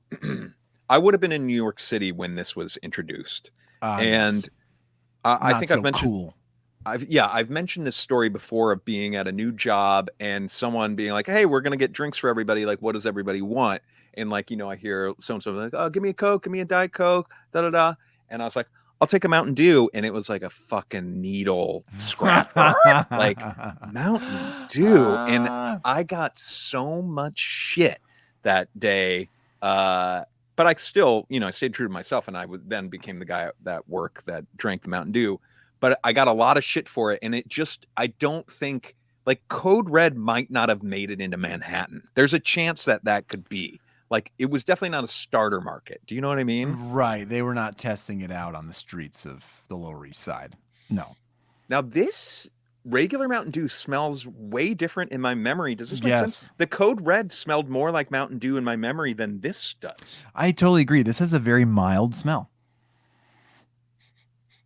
I would have been in New York City when this was introduced. And Yes. I Not think so I've mentioned cool. I've mentioned this story before of being at a new job and someone being like, "Hey, we're gonna get drinks for everybody. Like, what does everybody want?" And like, I hear so like, "Oh, give me a Coke, give me a Diet Coke, da da da." And I was like, "I'll take a Mountain Dew," and it was like a fucking needle scratcher, like Mountain Dew. And I got so much shit that day. But I still, I stayed true to myself, and I then became the guy at work that drank the Mountain Dew. But I got a lot of shit for it, and I don't think, like, Code Red might not have made it into Manhattan. There's a chance that could be. Like, it was definitely not a starter market. Do you know what I mean? Right. They were not testing it out on the streets of the Lower East Side. No. Now, this regular Mountain Dew smells way different in my memory. Does this make Yes. sense? The Code Red smelled more like Mountain Dew in my memory than this does. I totally agree. This has a very mild smell.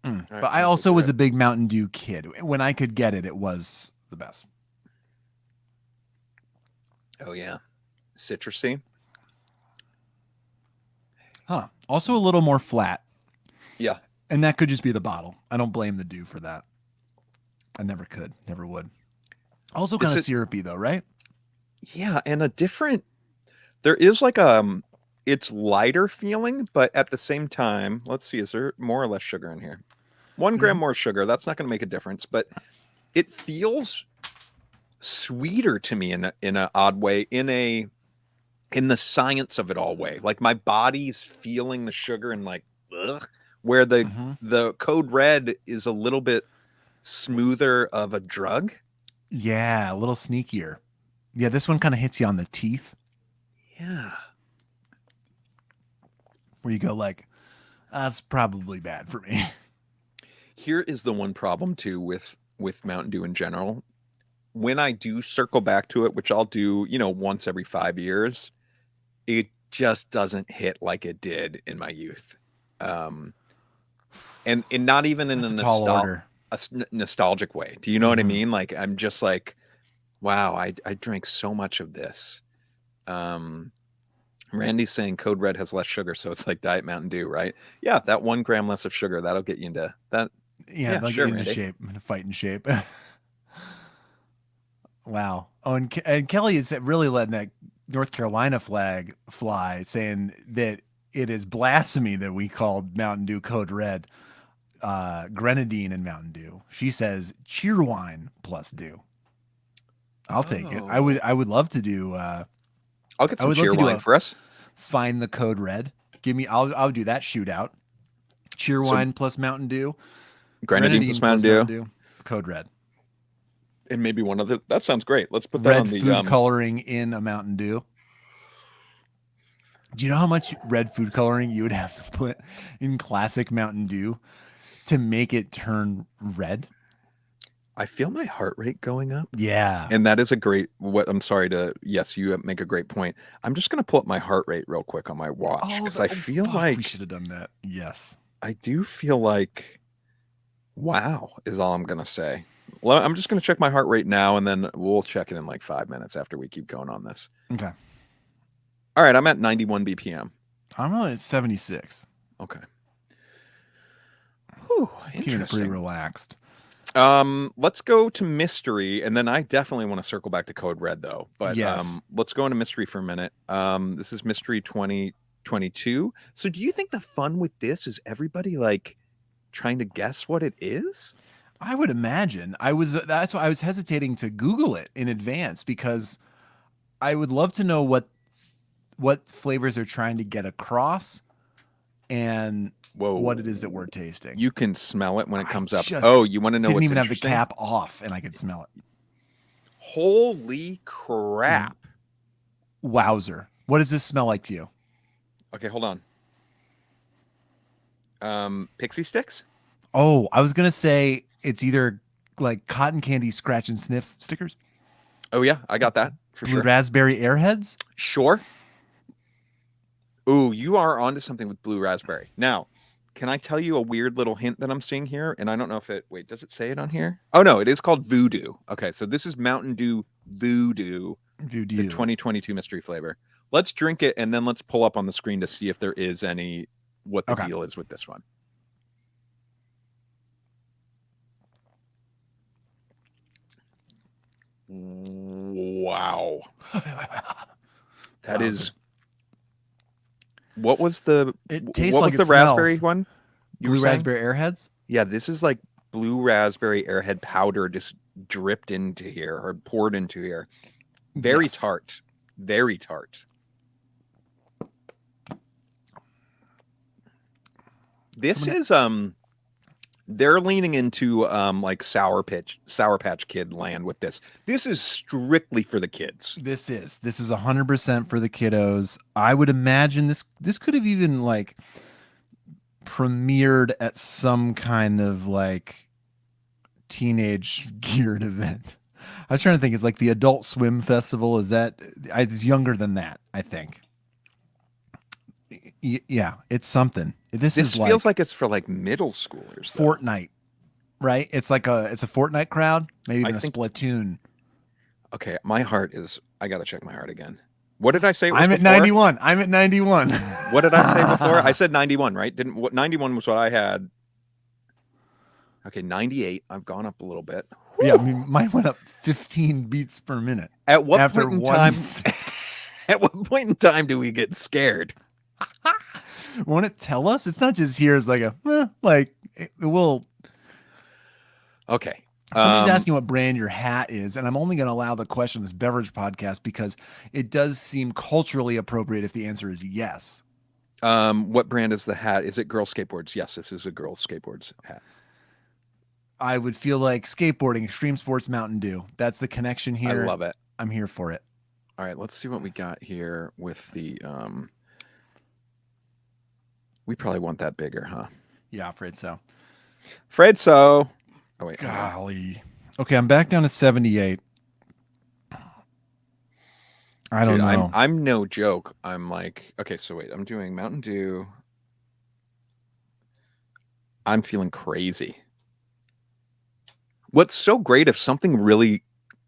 All But right, I also Code was Red. a big Mountain Dew kid. When I could get it, it was the best. Oh, yeah. Citrusy. Huh. Also a little more flat. Yeah. And that could just be the bottle. I don't blame the Dew for that. I never could. Never would. Also This kind of is- syrupy though, right? Yeah, and there is like it's lighter feeling, but at the same time, let's see, is there more or less sugar in here? 1 gram more sugar, that's not going to make a difference, but it feels sweeter to me in an odd way, in the science of it all way. Like my body's feeling the sugar and like, ugh, where the Code Red is a little bit smoother of a drug. Yeah, a little sneakier. Yeah, this one kind of hits you on the teeth Yeah. where you go like, that's probably bad for me. Here is the one problem too with Mountain Dew in general. When I do circle back to it, which I'll do, once every 5 years, it just doesn't hit like it did in my youth. And not even in That's a a tall order. nostalgic way. Do you know what I Mhm. mean? Like I'm just like, wow, I drank so much of this. Randy's saying Code Red has less sugar, so it's like Diet Mountain Dew, right? Yeah, that 1 gram less of sugar, that'll get you into that. Yeah, they'll sure, get into Randy. shape, into fighting shape. Wow. Oh, and Kelly is really letting that North Carolina flag fly, saying that it is blasphemy that we called Mountain Dew Code Red grenadine in Mountain Dew. She says cheerwine plus Dew. I'll take it. I would love to do. I'll get I some would love cheer to do wine a- for us. Find the Code Red. Give me. I'll do that shootout. Cheerwine plus Mountain Dew. Grenadine plus Mountain Dew. Code Red. And maybe one other. That sounds great. Let's put that on Red the food coloring in a Mountain Dew. Do you know how much red food coloring you would have to put in classic Mountain Dew to make it turn red? I feel my heart rate going up. Yeah. And that is a great I'm sorry to yes, you make a great point. I'm just gonna pull up my heart rate real quick on my watch because I feel like we should have done that. Yes. I do feel like wow is all I'm gonna say. Well, I'm just gonna check my heart rate now and then we'll check it in like 5 minutes after we keep going on this. Okay. All right, I'm at 91 BPM. I'm only at 76. Okay. Whew, Keeping it pretty interesting. relaxed. Let's go to mystery, and then I definitely want to circle back to Code Red though. But Yes. let's go into mystery for a minute. This is mystery 2022. So do you think the fun with this is everybody like trying to guess what it is? I would imagine. That's why I was hesitating to Google it in advance, because I would love to know what flavors they're trying to get across and Whoa. what it is that we're tasting. You can smell it when it I comes up. just Oh, you want to know Didn't what's even have the interesting? cap off and I could smell it. Holy crap. Wowzer. What does this smell like to you? Okay, hold on. Pixie sticks? Oh, I was going to say it's either like cotton candy scratch and sniff stickers. Oh, yeah, I got that for Blue sure. raspberry airheads. Sure. Ooh, you are onto something with blue raspberry. Now, can I tell you a weird little hint that I'm seeing here? And I don't know if it, wait, does it say it on here? Oh, no, it is called Voodoo. Okay, so this is Mountain Dew Voodoo, the 2022 mystery flavor. Let's drink it, and then let's pull up on the screen to see if there is any, what the deal is with this one. Wow. That is... What was the... It tastes what like was the it raspberry smells. one? Blue raspberry airheads? Yeah, this is like blue raspberry airhead powder just dripped into here or poured into here. Very tart. Very tart. This is they're leaning into like Sour Patch Kid land with this. This is strictly for the kids. This is 100% for the kiddos. I would imagine this could have even like premiered at some kind of like teenage geared event. I was trying to think. It's like the Adult Swim Festival. Is that? It's younger than that, I think. Yeah, it's something. This feels like it's for like middle schoolers. Though. Fortnite, right? It's like it's a Fortnite crowd, maybe even a Splatoon. Okay, my heart is. I gotta check my heart again. What did I say? I'm at 91. I'm at 91. What did I say before? I said 91, right? 91 was what I had. Okay, 98. I've gone up a little bit. Yeah, I mean, mine went up 15 beats per minute. At what point in time? At what point in time do we get scared? Won't it tell us? It's not just here as like it will. Okay. Somebody's asking what brand your hat is, and I'm only going to allow the question on this beverage podcast because it does seem culturally appropriate if the answer is yes. What brand is the hat? Is it Girl Skateboards? Yes, this is a Girl Skateboards hat. I would feel like skateboarding, extreme sports, Mountain Dew. That's the connection here. I love it. I'm here for it. All right, let's see what we got here with the... We probably want that bigger, huh? Yeah, afraid so. Oh, wait. Golly. Okay, I'm back down to 78. I don't know. I'm no joke. I'm like, okay, so wait. I'm doing Mountain Dew. I'm feeling crazy. What's so great if something really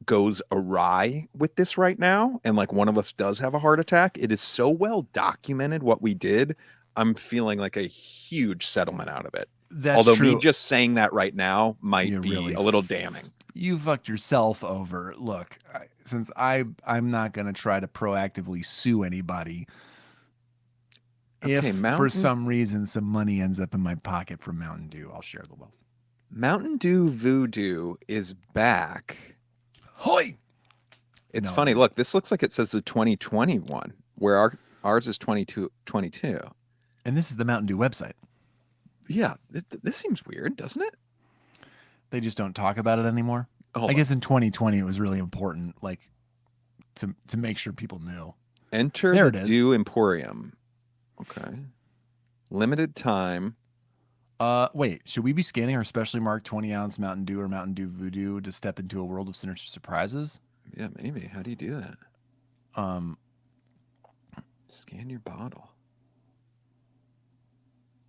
goes awry with this right now, and like one of us does have a heart attack, it is so well documented what we did. I'm feeling like a huge settlement out of it. That's Although true. me just saying that right now might You're be really a little damning. You fucked yourself over. Look, since I'm not going to try to proactively sue anybody, Okay, if for some reason some money ends up in my pocket from Mountain Dew, I'll share the wealth. Mountain Dew Voodoo is back. Hoy! It's funny. Look, this looks like it says the 2021, where ours is 22. And this is the Mountain Dew website. Yeah, this seems weird, doesn't it? They just don't talk about it anymore. Hold I on. guess in 2020 it was really important, like to make sure people knew. Enter There the it is. Dew Emporium. Okay. Limited time. Wait, should we be scanning our specially marked 20-ounce Mountain Dew or Mountain Dew Voodoo to step into a world of sinister surprises? Yeah, maybe. How do you do that? Scan your bottle.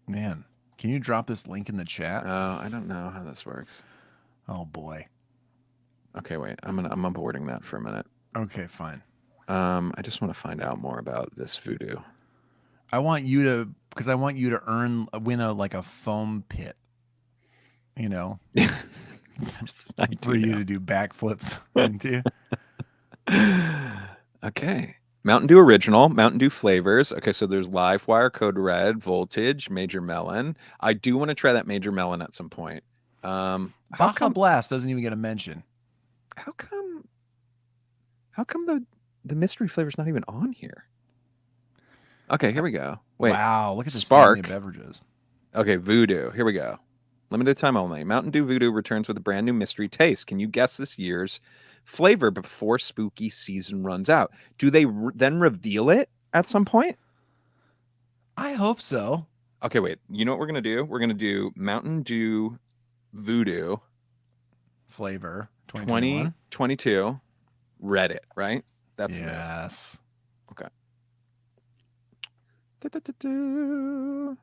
Man, can you drop this link in the chat? I don't know how this works. Oh boy. Okay, wait. I'm aborting that for a minute. Okay, fine. I just want to find out more about this voodoo. I want you to win a foam pit. You know, for you to do backflips into. Okay. Mountain Dew Original, Mountain Dew flavors. Okay, so there's Live Wire, Code Red, Voltage, Major Melon. I do want to try that Major Melon at some point. Baja Blast doesn't even get a mention. How come the mystery flavor's not even on here? Okay, here we go. Wait. Wow, look at this Spark. family of beverages. Okay, Voodoo. Here we go. Limited time only. Mountain Dew Voodoo returns with a brand new mystery taste. Can you guess this year's flavor before spooky season runs out. Do they then reveal it at some point? I hope so. Okay, wait. You know what we're going to do? We're going to do Mountain Dew Voodoo Flavor 2021. 2022 Reddit, right? That's yes. okay. Da-da-da-da.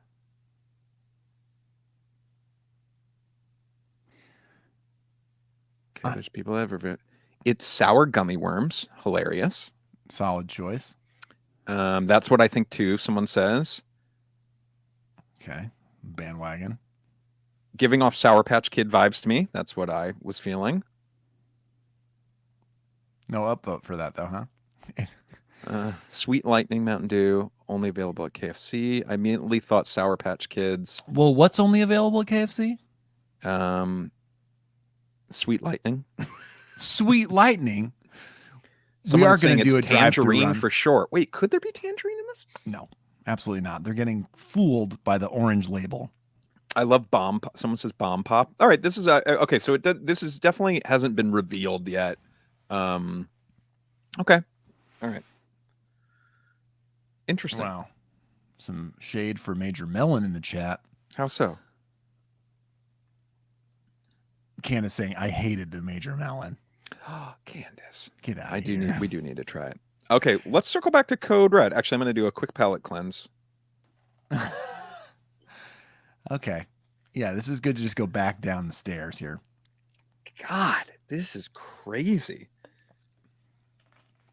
Okay, there's people everywhere. It's sour gummy worms. Hilarious. Solid choice. That's what I think too. Someone says. Okay. Bandwagon. Giving off Sour Patch Kid vibes to me. That's what I was feeling. No upvote for that though, huh? Sweet Lightning Mountain Dew, only available at KFC. I immediately thought Sour Patch Kids. Well, what's only available at KFC? Sweet Lightning. Sweet Lightning. Someone we are going to do a tangerine run for sure. Wait, could there be tangerine in this? No, absolutely not. They're getting fooled by the orange label. I love bomb. Someone says bomb pop. All right, this is okay. So this is definitely hasn't been revealed yet. Okay, all right. Interesting. Wow, some shade for Major Melon in the chat. How so? Candace saying I hated the Major Melon. Candace, get out! We do need to try it. Okay, let's circle back to Code Red. Actually, I'm going to do a quick palate cleanse. Okay. Yeah, this is good to just go back down the stairs here. God, this is crazy.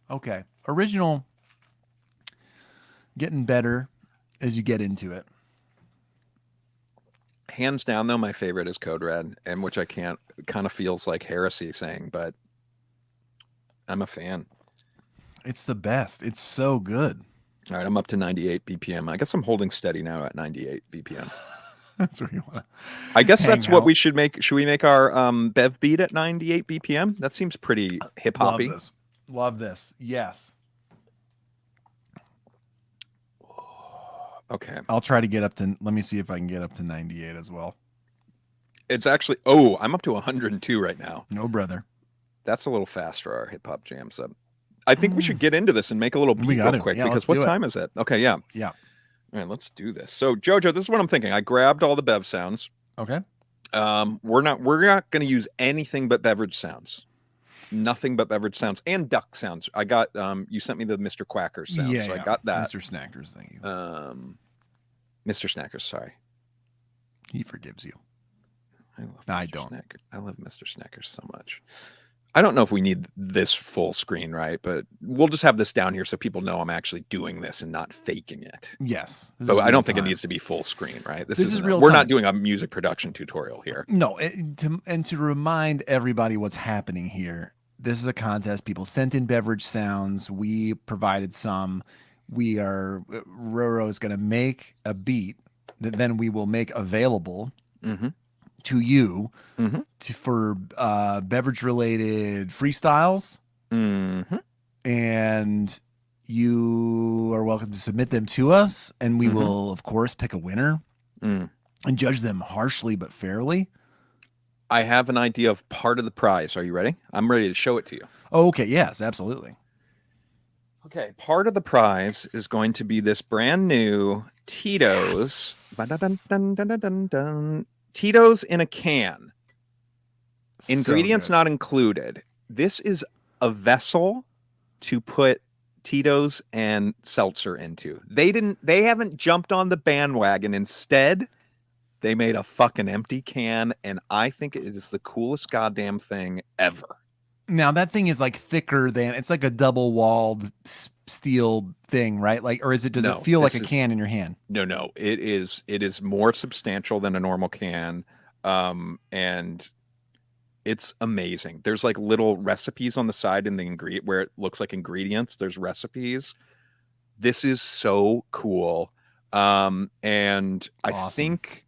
Okay. Original getting better as you get into it. Hands down, though, my favorite is Code Red, and which I can't, kind of feels like heresy saying, but I'm a fan. It's the best. It's so good. All right, I'm up to 98 BPM. I guess I'm holding steady now at 98 BPM. That's where you want to. I guess that's what we should make. Should we make our Bev beat at 98 BPM? That seems pretty hip hoppy. Love this. Love this. Yes. Okay. I'll try to get up to. Let me see if I can get up to 98 as well. It's actually. Oh, I'm up to 102 right now. No, brother. That's a little fast for our hip hop jam sub. I think we should get into this and make a little beat real quick because what time is it? Okay, yeah. Yeah. All right, let's do this. So, Jojo, this is what I'm thinking. I grabbed all the Bev sounds. Okay. We're not going to use anything but beverage sounds. Nothing but beverage sounds and duck sounds. I got you sent me the Mr. Quacker sound, so I got that. Mr. Snackers, thank you. Mr. Snackers, sorry. He forgives you. I don't. I love Mr. Snackers so much. I don't know if we need this full screen, right? But we'll just have this down here so people know I'm actually doing this and not faking it. Yes. But I don't think it needs to be full screen, right? This is real We're time. not doing a music production tutorial here. No, to remind everybody what's happening here, this is a contest. People sent in beverage sounds. We provided some. Roro is going to make a beat that then we will make available to you for beverage related freestyles. And you are welcome to submit them to us. And we will, of course, pick a winner and judge them harshly but fairly. I have an idea of part of the prize. Are you ready? I'm ready to show it to you. Oh, okay. Yes, absolutely. Okay. Part of the prize is going to be this brand new Tito's. Yes. Tito's in a can. Ingredients not included. This is a vessel to put Tito's and seltzer into. They haven't jumped on the bandwagon. Instead, they made a fucking empty can, and I think it is the coolest goddamn thing ever. Now that thing is like thicker than, it's like a double walled steel thing, right? Like, or does it feel like a can in your hand? No. It is more substantial than a normal can. And it's amazing. There's like little recipes on the side in the ingredient where it looks like ingredients. There's recipes. This is so cool. And I awesome. think,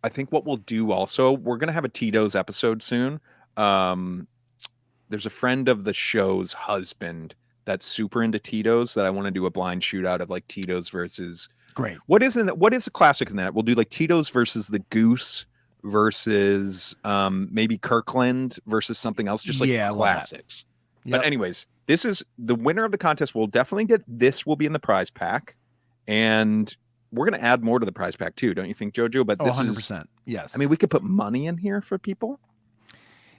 I think what we'll do also, we're going to have a Tito's episode soon. There's a friend of the show's husband that's super into Tito's that I want to do a blind shootout of like Tito's versus. Great. What is the classic in that? We'll do like Tito's versus the Goose versus maybe Kirkland versus something else, just like Yeah, I love that. classics. Yep. But anyways, this is the winner of the contest. We'll definitely get this. Will be in the prize pack, and we're gonna add more to the prize pack too, don't you think, Jojo? But this 100%. Yes. I mean, we could put money in here for people.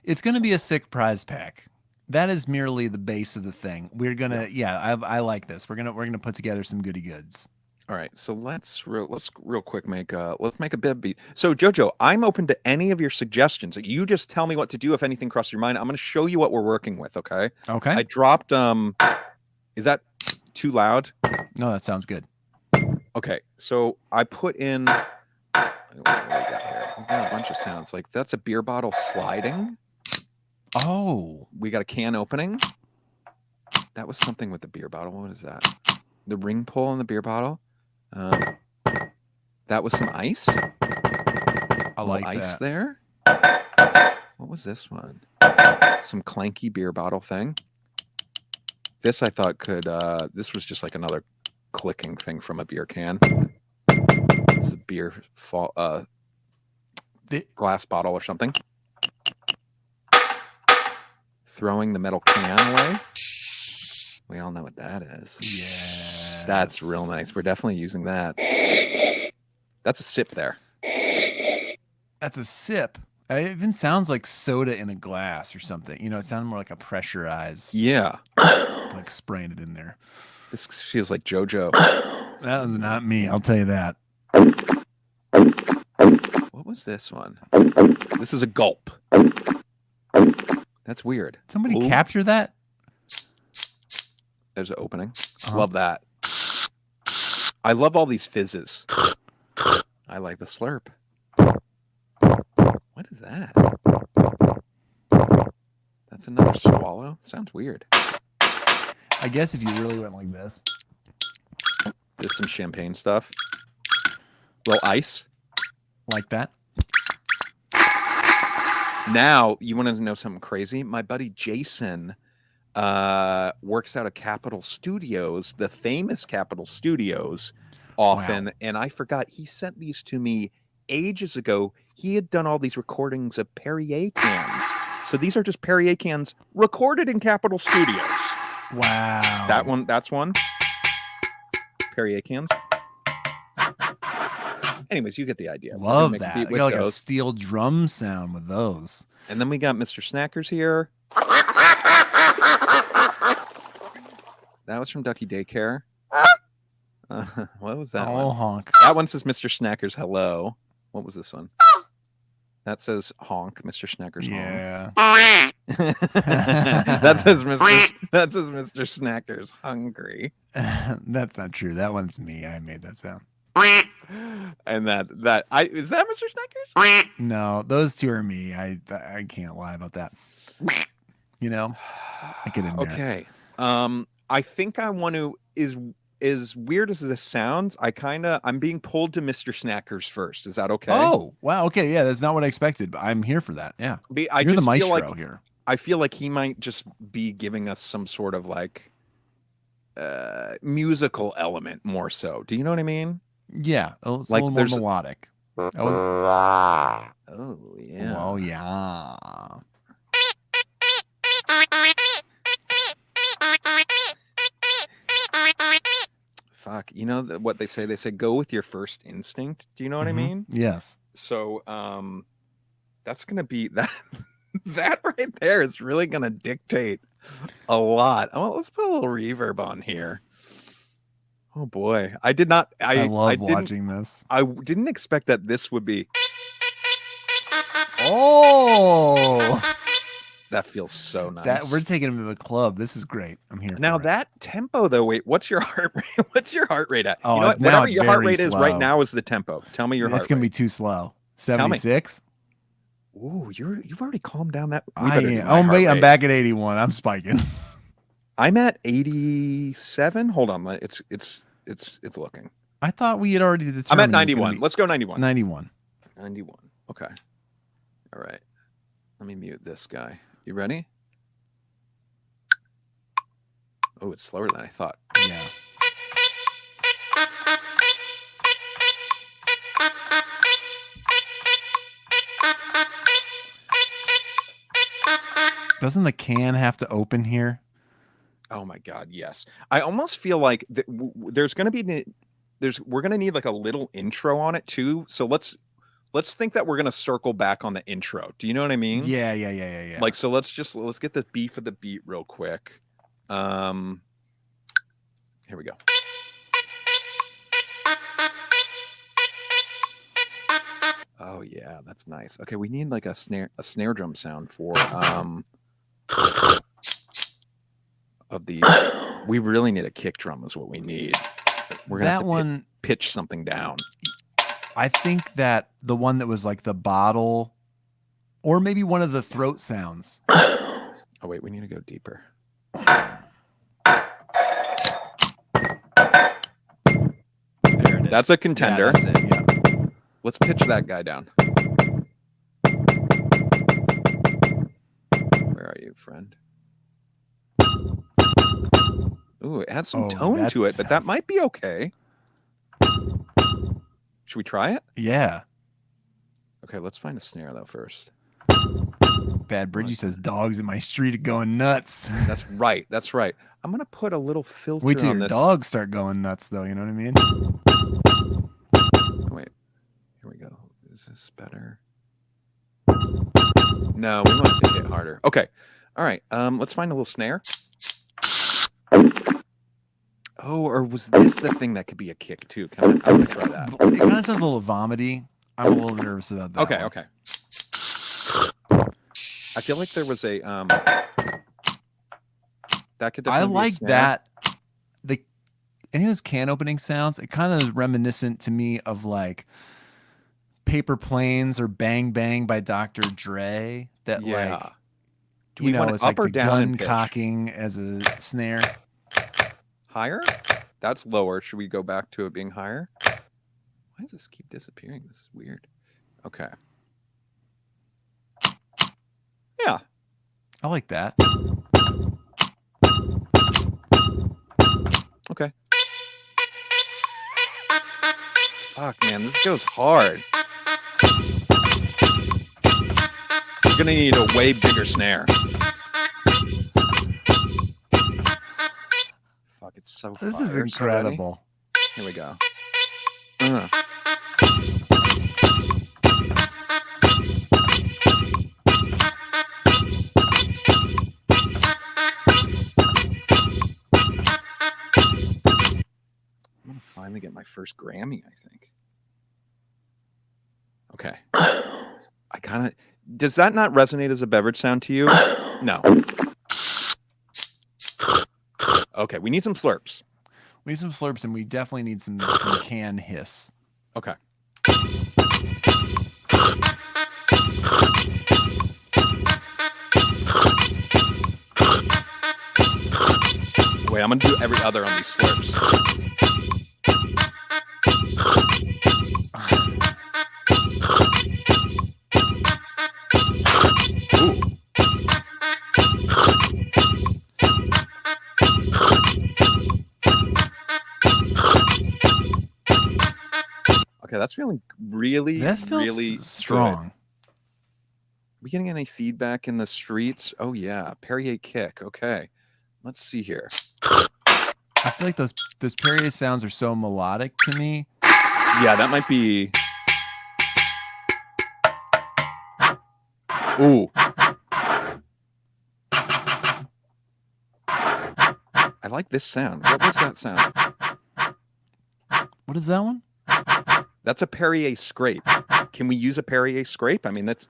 It's going to be a sick prize pack. That is merely the base of the thing. We're gonna, I like this. We're gonna put together some goody goods. All right, so let's real quick make a BEV beat. So Jojo, I'm open to any of your suggestions. You just tell me what to do if anything crosses your mind. I'm going to show you what we're working with. Okay. Okay. I dropped. Is that too loud? No, that sounds good. Okay, so I put in. What do we got here? We got a bunch of sounds. Like that's a beer bottle sliding. Oh, We got a can opening. That was something with the beer bottle. What is that? The ring pull in the beer bottle. That was some ice. I like ice that. there. What was this one? Some clanky beer bottle thing. This I thought could. This was just like another clicking thing from a beer can. This is a beer glass bottle or something. Throwing the metal can away. We all know what that is. Yeah. That's real nice. We're definitely using that. That's a sip there. That's a sip. It even sounds like soda in a glass or something. You know, it sounded more like a pressurized. Yeah. Like spraying it in there. This feels like JoJo. That was not me. I'll tell you that. What was this one? This is a gulp. That's weird. Somebody Ooh. capture that? There's an opening. Love that. I love all these fizzes. I like the slurp. What is that? That's another swallow? Sounds weird. I guess if you really went like this. There's some champagne stuff. Little ice. Like that. Now, you want to know something crazy? My buddy Jason works out of Capitol Studios, the famous Capitol Studios, often. Wow. And I forgot, he sent these to me ages ago. He had done all these recordings of Perrier cans. So these are just Perrier cans recorded in Capitol Studios. Wow. That's one. Perrier cans. Anyways, you get the idea. Love that. I got like a steel drum sound with those. And then we got Mr. Snackers here. That was from Ducky Daycare. What was that one? Honk. That one says Mr. Snackers hello. What was this one? That says honk, Mr. Snackers honk. Yeah. that says Mr. Snackers hungry. That's not true. That one's me. I made that sound. And is that Mr. Snackers? No, those two are me. I can't lie about that. You know, I get in there. Okay. I think I want to, as weird as this sounds, I'm being pulled to Mr. Snackers first. Is that okay? Oh, wow. Okay. Yeah, that's not what I expected, but I'm here for that. Yeah. You're the maestro feel like, here. I feel like he might just be giving us some sort of like musical element more so. Do you know what I mean? Yeah. It's like a little more melodic. Oh, yeah. Oh, yeah. Fuck. You know what they say? They say go with your first instinct. Do you know what I mean? Yes. So that's gonna be that that right there is really gonna dictate a lot. Oh, let's put a little reverb on here. Oh boy. I love watching this. I didn't expect that this would be. Oh, that feels so nice. We're taking him to the club. This is great. I'm here. Now that tempo though, wait, what's your heart rate? What's your heart rate at? Oh, you know what? now Whatever it's your heart very rate is slow. right now is the tempo. Tell me your heart rate. It's gonna be too slow. 76. Ooh, you've already calmed down that. I'm back at 81. I'm spiking. I'm at 87. Hold on, it's looking. I thought we had already determined. I'm at 91. Let's go 91. 91. 91. Okay. All right. Let me mute this guy. You ready? Oh, it's slower than I thought. Yeah. Doesn't the can have to open here? Oh my God, yes. I almost feel like there's going to be we're going to need like a little intro on it too. So let's think that we're going to circle back on the intro. Do you know what I mean? Yeah. Like, so let's get the beef of the beat real quick. Here we go. Oh yeah, that's nice. Okay, we need like a snare drum sound for of the. We really need a kick drum is what we need. We're gonna have to pitch something down. I think that the one that was like the bottle, or maybe one of the throat sounds. Oh wait, we need to go deeper. There it is. That's a contender. Yeah, that's it, yeah. Let's pitch that guy down. Where are you, friend? Ooh, it has some tone to it, but that might be okay. Should we try it? Yeah. Okay, let's find a snare though first. Bad Bridgie says dogs in my street are going nuts. That's right. That's right. I'm gonna put a little filter Wait till on your this. dogs start going nuts though, you know what I mean? Wait. Here we go. Is this better? No, we want it to hit harder. Okay. All right. Let's find a little snare. Oh, or was this the thing that could be a kick too? I'm gonna try that. It kind of sounds a little vomity. I'm a little nervous about that. Okay, one. okay. I feel like there was a that could definitely I be a like snare. that. Any of those can opening sounds, it kind of is reminiscent to me of like Paper Planes or Bang Bang by Dr. Dre. That like, Do we want it it's up like or the down gun in pitch? cocking as a snare. Higher? That's lower. Should we go back to it being higher? Why does this keep disappearing? This is weird. Okay. Yeah. I like that. Okay. Fuck, man, this goes hard. You're gonna need a way bigger snare. Fuck, it's so This is fire, so ready. incredible. Here we go. I'm gonna finally get my first Grammy, I think. Okay. I kind of... Does that not resonate as a beverage sound to you? No. Okay, we need some slurps. We need some slurps, and we definitely need some can hiss. Okay. Wait, I'm gonna do every other on these slurps. Ooh. Okay, that's feeling really, That feels really strong. good. We getting any feedback in the streets? Oh yeah, Perrier kick. Okay, let's see here. I feel like those Perrier sounds are so melodic to me. Yeah, that might be. Ooh. I like this sound. What was that sound? What is that one? That's a Perrier scrape. Can we use a Perrier scrape? I mean, it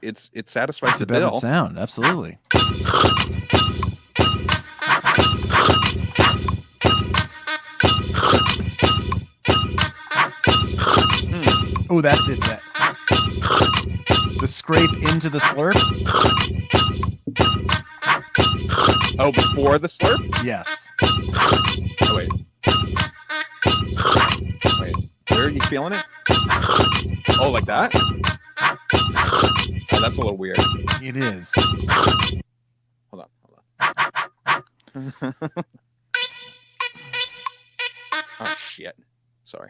satisfies It's the a better bill. sound, absolutely. Oh, that's it. The scrape into the slurp? Oh, before the slurp? Yes. Oh, wait. Wait. Where are you feeling it? Oh, like that? Oh, that's a little weird. It is. Hold on. Oh, shit. Sorry.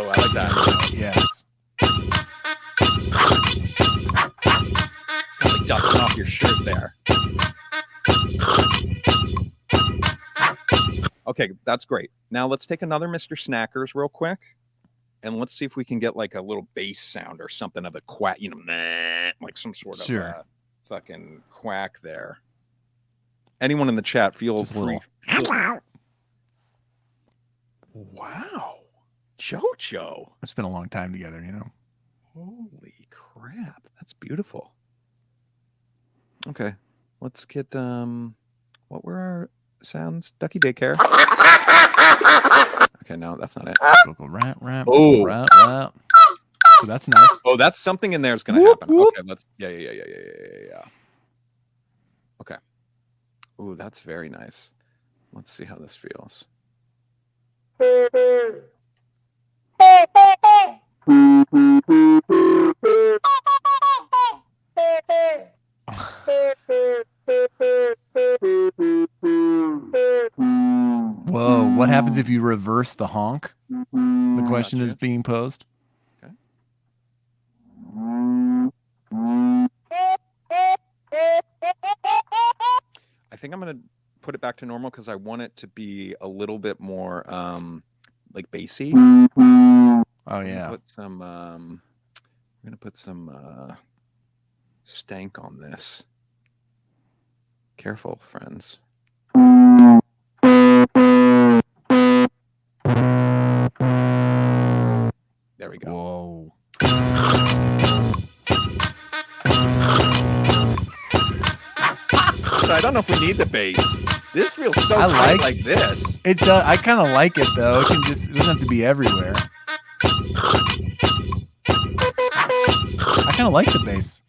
I like that. Yes. Kind of like dusting off your shirt there. Okay, that's great. Now let's take another Mr. Snackers real quick, and let's see if we can get like a little bass sound or something of a quack, like some sort of fucking quack there. Anyone in the chat, feel free. Wow, Jojo. It's been a long time together, you know. Holy crap, that's beautiful. Okay, let's get what were our sounds? Ducky Daycare. Okay, no, that's not it. Oh, so that's nice. Oh, that's something in there is going to happen. Whoop. Okay, let's. Yeah. Okay. Ooh, that's very nice. Let's see how this feels. Whoa, what happens if you reverse the honk? The question is being posed. Okay. I think I'm going to put it back to normal because I want it to be a little bit more like bassy. Oh yeah. Put some I'm going to put some stank on this. Careful, friends. There we go. Whoa. So I don't know if we need the bass. This feels so tight like this. It does. I kind of like it though. It doesn't have to be everywhere. I kind of like the bass.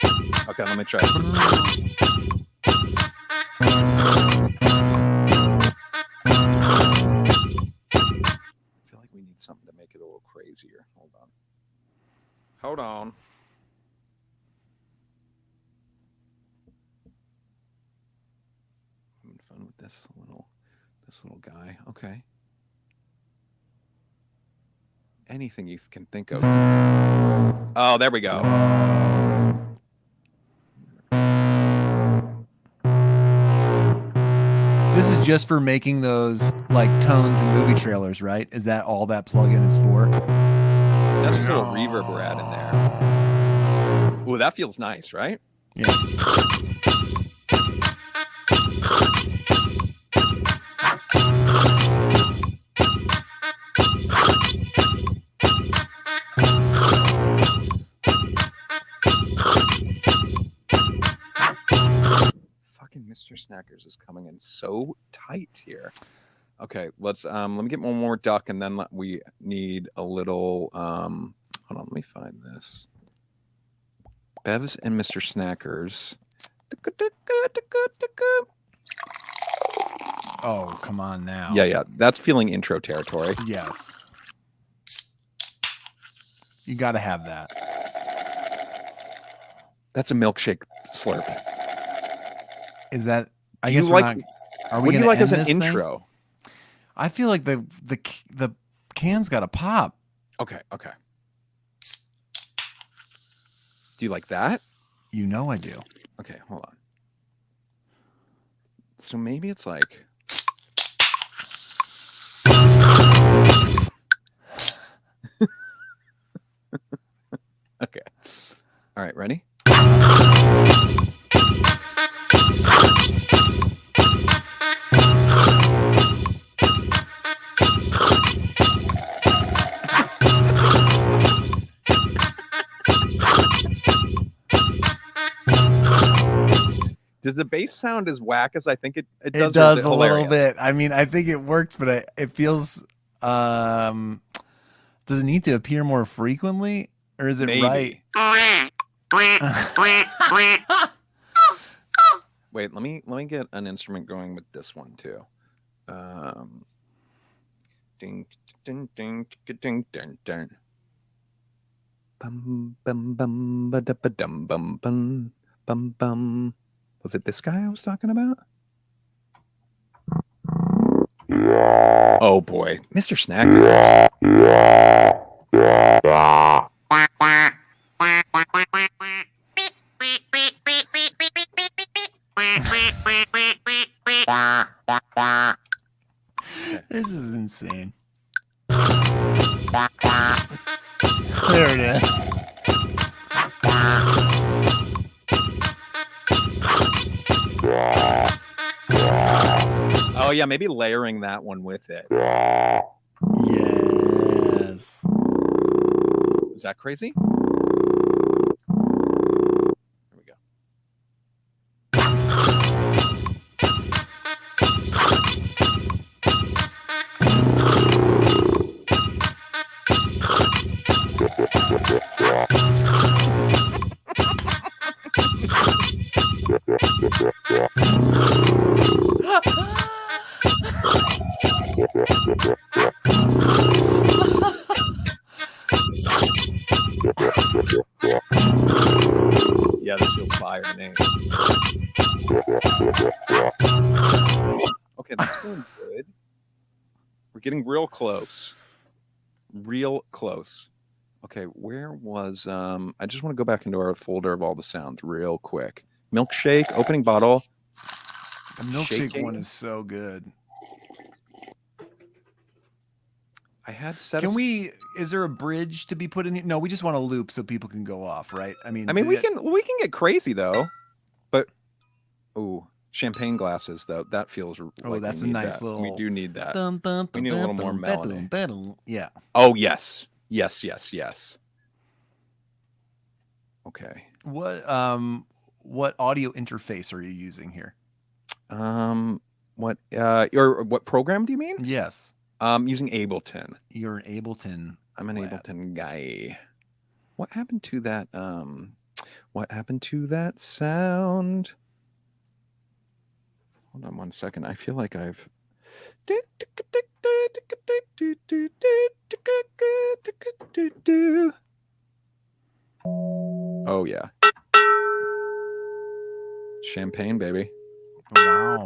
Okay, let me try. I feel like we need something to make it a little crazier. Hold on. Having fun with this little guy. Okay. Anything you can think of. Oh, there we go. This is just for making those like tones in movie trailers, right? Is that all that plugin is for? That's just a little reverb we're adding there. Ooh, that feels nice, right? Yeah. Fucking Mr. Snackers is coming in so tight here. Okay, let's let me get one more duck, and then we need a little hold on, let me find this. BEVS and Mr. Snackers. Oh, come on now. Yeah, that's feeling intro territory. Yes. You got to have that. That's a milkshake slurp. Is that? I Do guess you we're like? not. Are we What do you gonna like as end an this thing? intro? I feel like the can's got to pop. Okay. Do you like that? You know I do. Okay, hold on. So maybe it's like. Okay. All right, ready? Does the bass sound as whack as I think it does? It does a little bit. I mean, I think it worked, but it feels. Does it need to appear more frequently, or is it Maybe. right? Wait, let me get an instrument going with this one too. Ding ding ding ding ding ding. Bum bum bum ba da ba dum bum bum bum bum. Was it this guy I was talking about? Oh boy, Mr. Snacker. This is insane. There it is. Oh yeah, maybe layering that one with it. Yes. Is that crazy? There we go. Yeah, this feels fire to me. Okay, that's going good. We're getting real close. Real close. Okay, where was I just want to go back into our folder of all the sounds real quick. Milkshake, opening bottle. The milkshake Shaking. one is so good. I had set. Can we? Is there a bridge to be put in here? No, we just want a loop so people can go off, right? I mean, we can get crazy though, but oh, champagne glasses though. That feels. Oh, like that's a we need nice that. little. We do need that. Dun, dun, We need a little more dun, melody. dun, dun. Yeah. Oh yes, yes, yes, yes. Okay. What audio interface are you using here? What program do you mean? Yes. Using Ableton. You're an Ableton. I'm an Ableton guy. What happened to that? What happened to that sound? Hold on one second. I feel like I've. Oh yeah. Champagne, baby. Wow.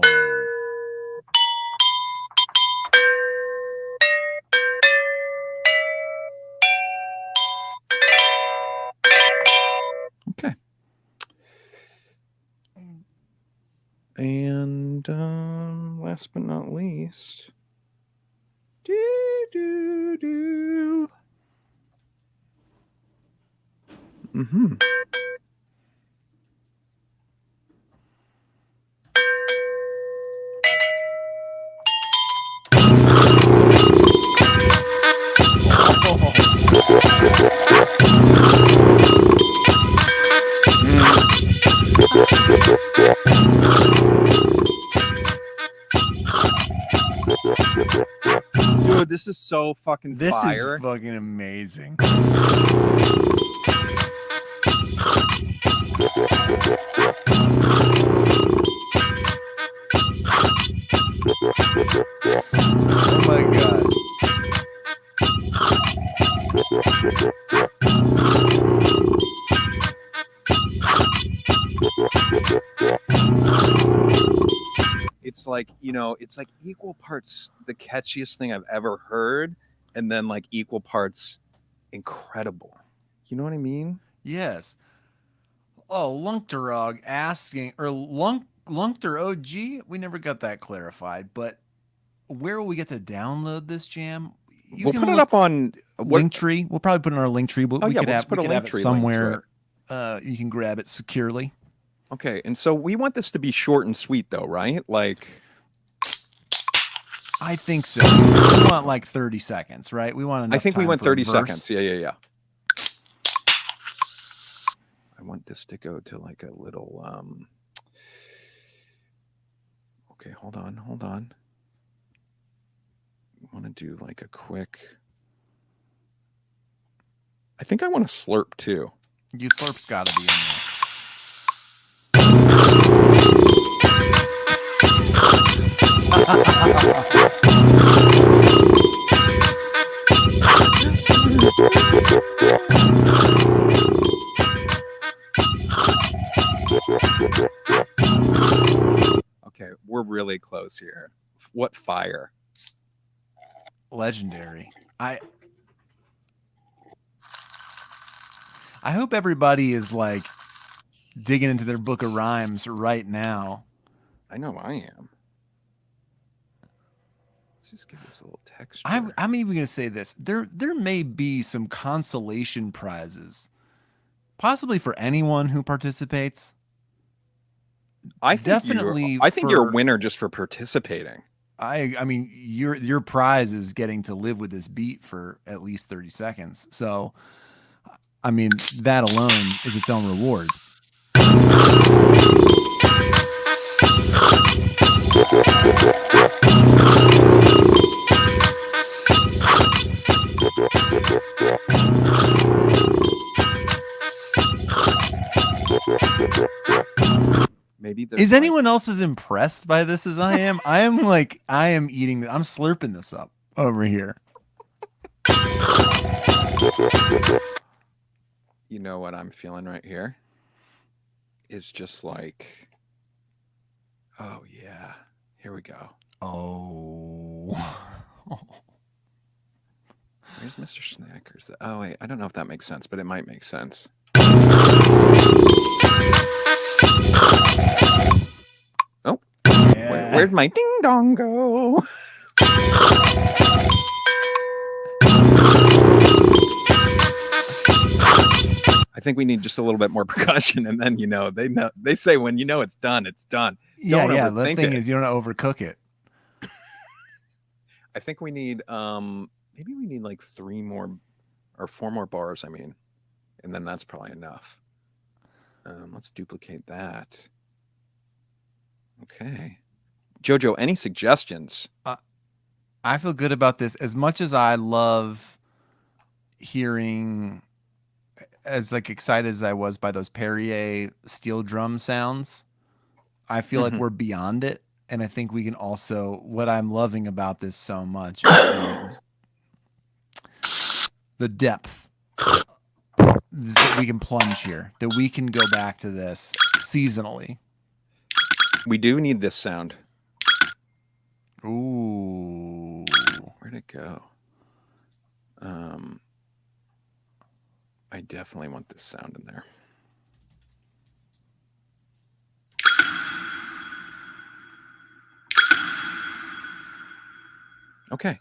Okay. And last but not least, mm-hmm. Dude, this is so fucking This fire. is fucking amazing. Oh my god. It's like, it's like equal parts the catchiest thing I've ever heard, and then like equal parts incredible. You know what I mean? Yes. Oh, Lunkterog asking, or Lunkter OG? We never got that clarified, but where will we get to download this jam? We'll put it up on Linktree. We'll probably put it on our Linktree, but Oh, we yeah, could we'll have, just put we a could have Linktree it link to somewhere. You can grab it securely. Okay, and so we want this to be short and sweet though, right? Like, I think so. We want like 30 seconds, right? We want enough I think we time went for a 30 verse. seconds. Yeah. I want this to go to like a little okay, hold on. I want to do like a quick. I think I want to slurp too. You slurp's got to be in there. Okay, we're really close here. What fire? Legendary. I hope everybody is like digging into their book of rhymes right now. I know I am. Let's just give this a little texture. I'm even going to say this. There may be some consolation prizes, possibly for anyone who participates. I think you're a winner just for participating. I mean, your prize is getting to live with this beat for at least 30 seconds. So, I mean, that alone is its own reward. Maybe is anyone else as impressed by this as I am? I am eating. I'm slurping this up over here. You know what I'm feeling right here? It's just like, oh yeah, here we go. Oh. Where's Mr. Snackers? Oh wait, I don't know if that makes sense, but it might make sense. Oh, yeah. Where'd my ding dong go? I think we need just a little bit more percussion, and then they say when it's done, it's done. Yeah, the thing is you don't overcook it. I think we need maybe we need like 3 more or 4 more bars, I mean, and then that's probably enough. Let's duplicate that. Okay. Jojo, any suggestions? I feel good about this. As much as I love hearing, as like excited as I was by those Perrier steel drum sounds, I feel like we're beyond it. And I think we can also, what I'm loving about this so much is the depth that we can plunge here, that we can go back to this seasonally. We do need this sound. Ooh. Where'd it go? I definitely want this sound in there. Okay.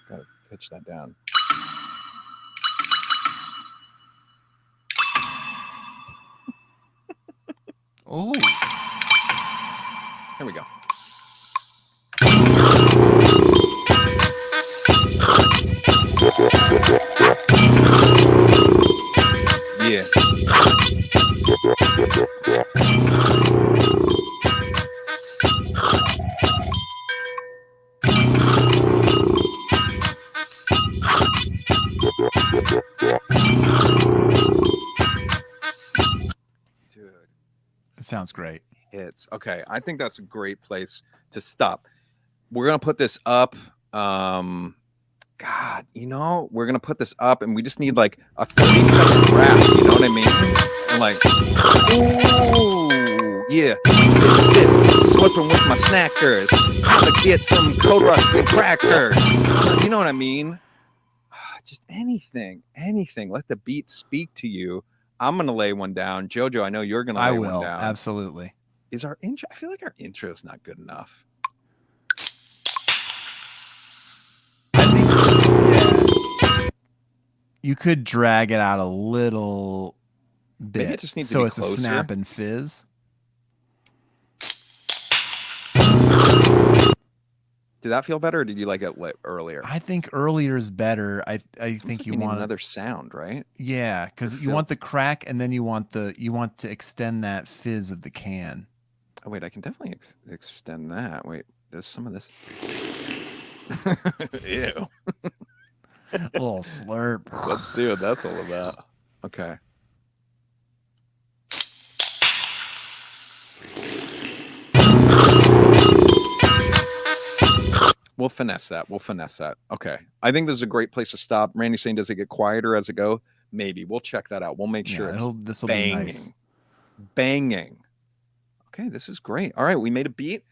Gotta pitch that down. Oh. Here we go. Yeah. Dude. It sounds great. It's okay. I think that's a great place to stop. We're gonna put this up. God, we're gonna put this up, and we just need like a 30-second rap. You know what I mean? And like, ooh, yeah, sip, slipping with my snackers. Gotta get some Cobra and crackers. You know what I mean? Just anything. Let the beat speak to you. I'm gonna lay one down. Jojo, I know you're gonna lay one down. Absolutely. Is our intro? I feel like our intro is not good enough. You could drag it out a little bit. Maybe it just needs so to be it's closer. A snap and fizz. Did that feel better, or did you like it earlier? I think earlier is better. I think like you want another sound, right? Yeah, because you want the crack, and then you want to extend that fizz of the can. Oh wait, I can definitely extend that. Wait, there's some of this. Ew. A little slurp. Let's see what that's all about. Okay. We'll finesse that. Okay. I think this is a great place to stop. Randy's saying, does it get quieter as it go? Maybe. We'll check that out. We'll make sure it's this'll banging. be nice. banging. Okay, this is great. All right, we made a beat.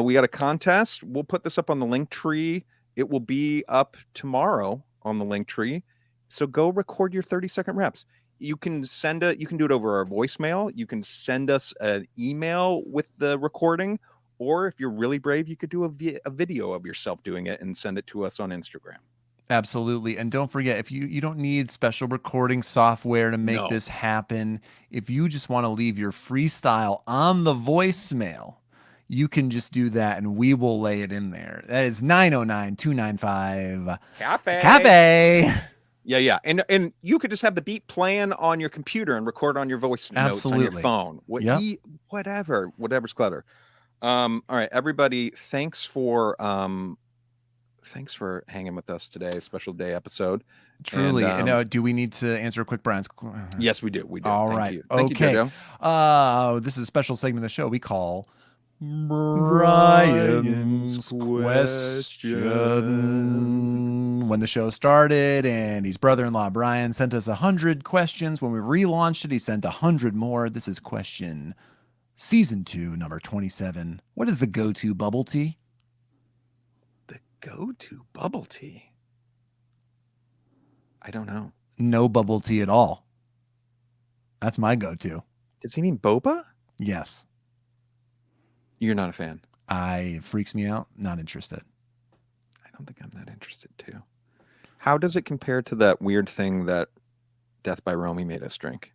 We got a contest. We'll put this up on the link tree. It will be up tomorrow on the link tree. So go record your 30-second reps. You can do it over our voicemail. You can send us an email with the recording, or if you're really brave, you could do a video of yourself doing it and send it to us on Instagram. Absolutely. And don't forget, if you don't need special recording software to make this happen. If you just want to leave your freestyle on the voicemail, you can just do that and we will lay it in there. That is 909-295 Cafe. Yeah. And you could just have the beat playing on your computer and record on your voice notes on your phone. Whatever's clever. All right, everybody, thanks for hanging with us today. Special day episode. Truly. And do we need to answer a quick Brian's? Yes, we do. All Thank right. you. Thank you, Jojo. This is a special segment of the show we call Brian's Question. When the show started, Andy's brother-in-law Brian sent us 100 questions. When we relaunched it, he sent 100 more. This is question season 2, number 27. What is the go-to bubble tea? The go-to bubble tea? I don't know. No bubble tea at all. That's my go-to. Does he mean boba? Yes. You're not a fan? It freaks me out. Not interested. I don't think I'm that interested too. How does it compare to that weird thing that Death by Romy made us drink?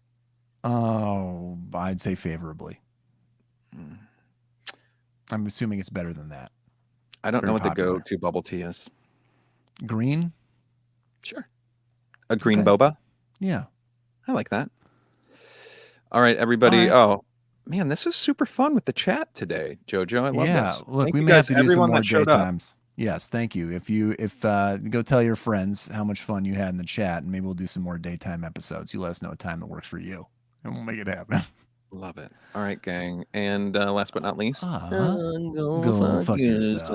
Oh, I'd say favorably. I'm assuming it's better than that. I don't know what the go-to bubble tea is. Green? Sure. A green boba? Yeah. I like that. All right, everybody. All right. Oh, man, this is super fun with the chat today, Jojo. I love this. Yeah, look, Thank we you may have guys, to do some everyone more that showed up. daytimes. Yes, thank you. If go tell your friends how much fun you had in the chat, and maybe we'll do some more daytime episodes. You let us know a time that works for you, and we'll make it happen. Love it. All right, gang. And last but not least, Go fuck yourself.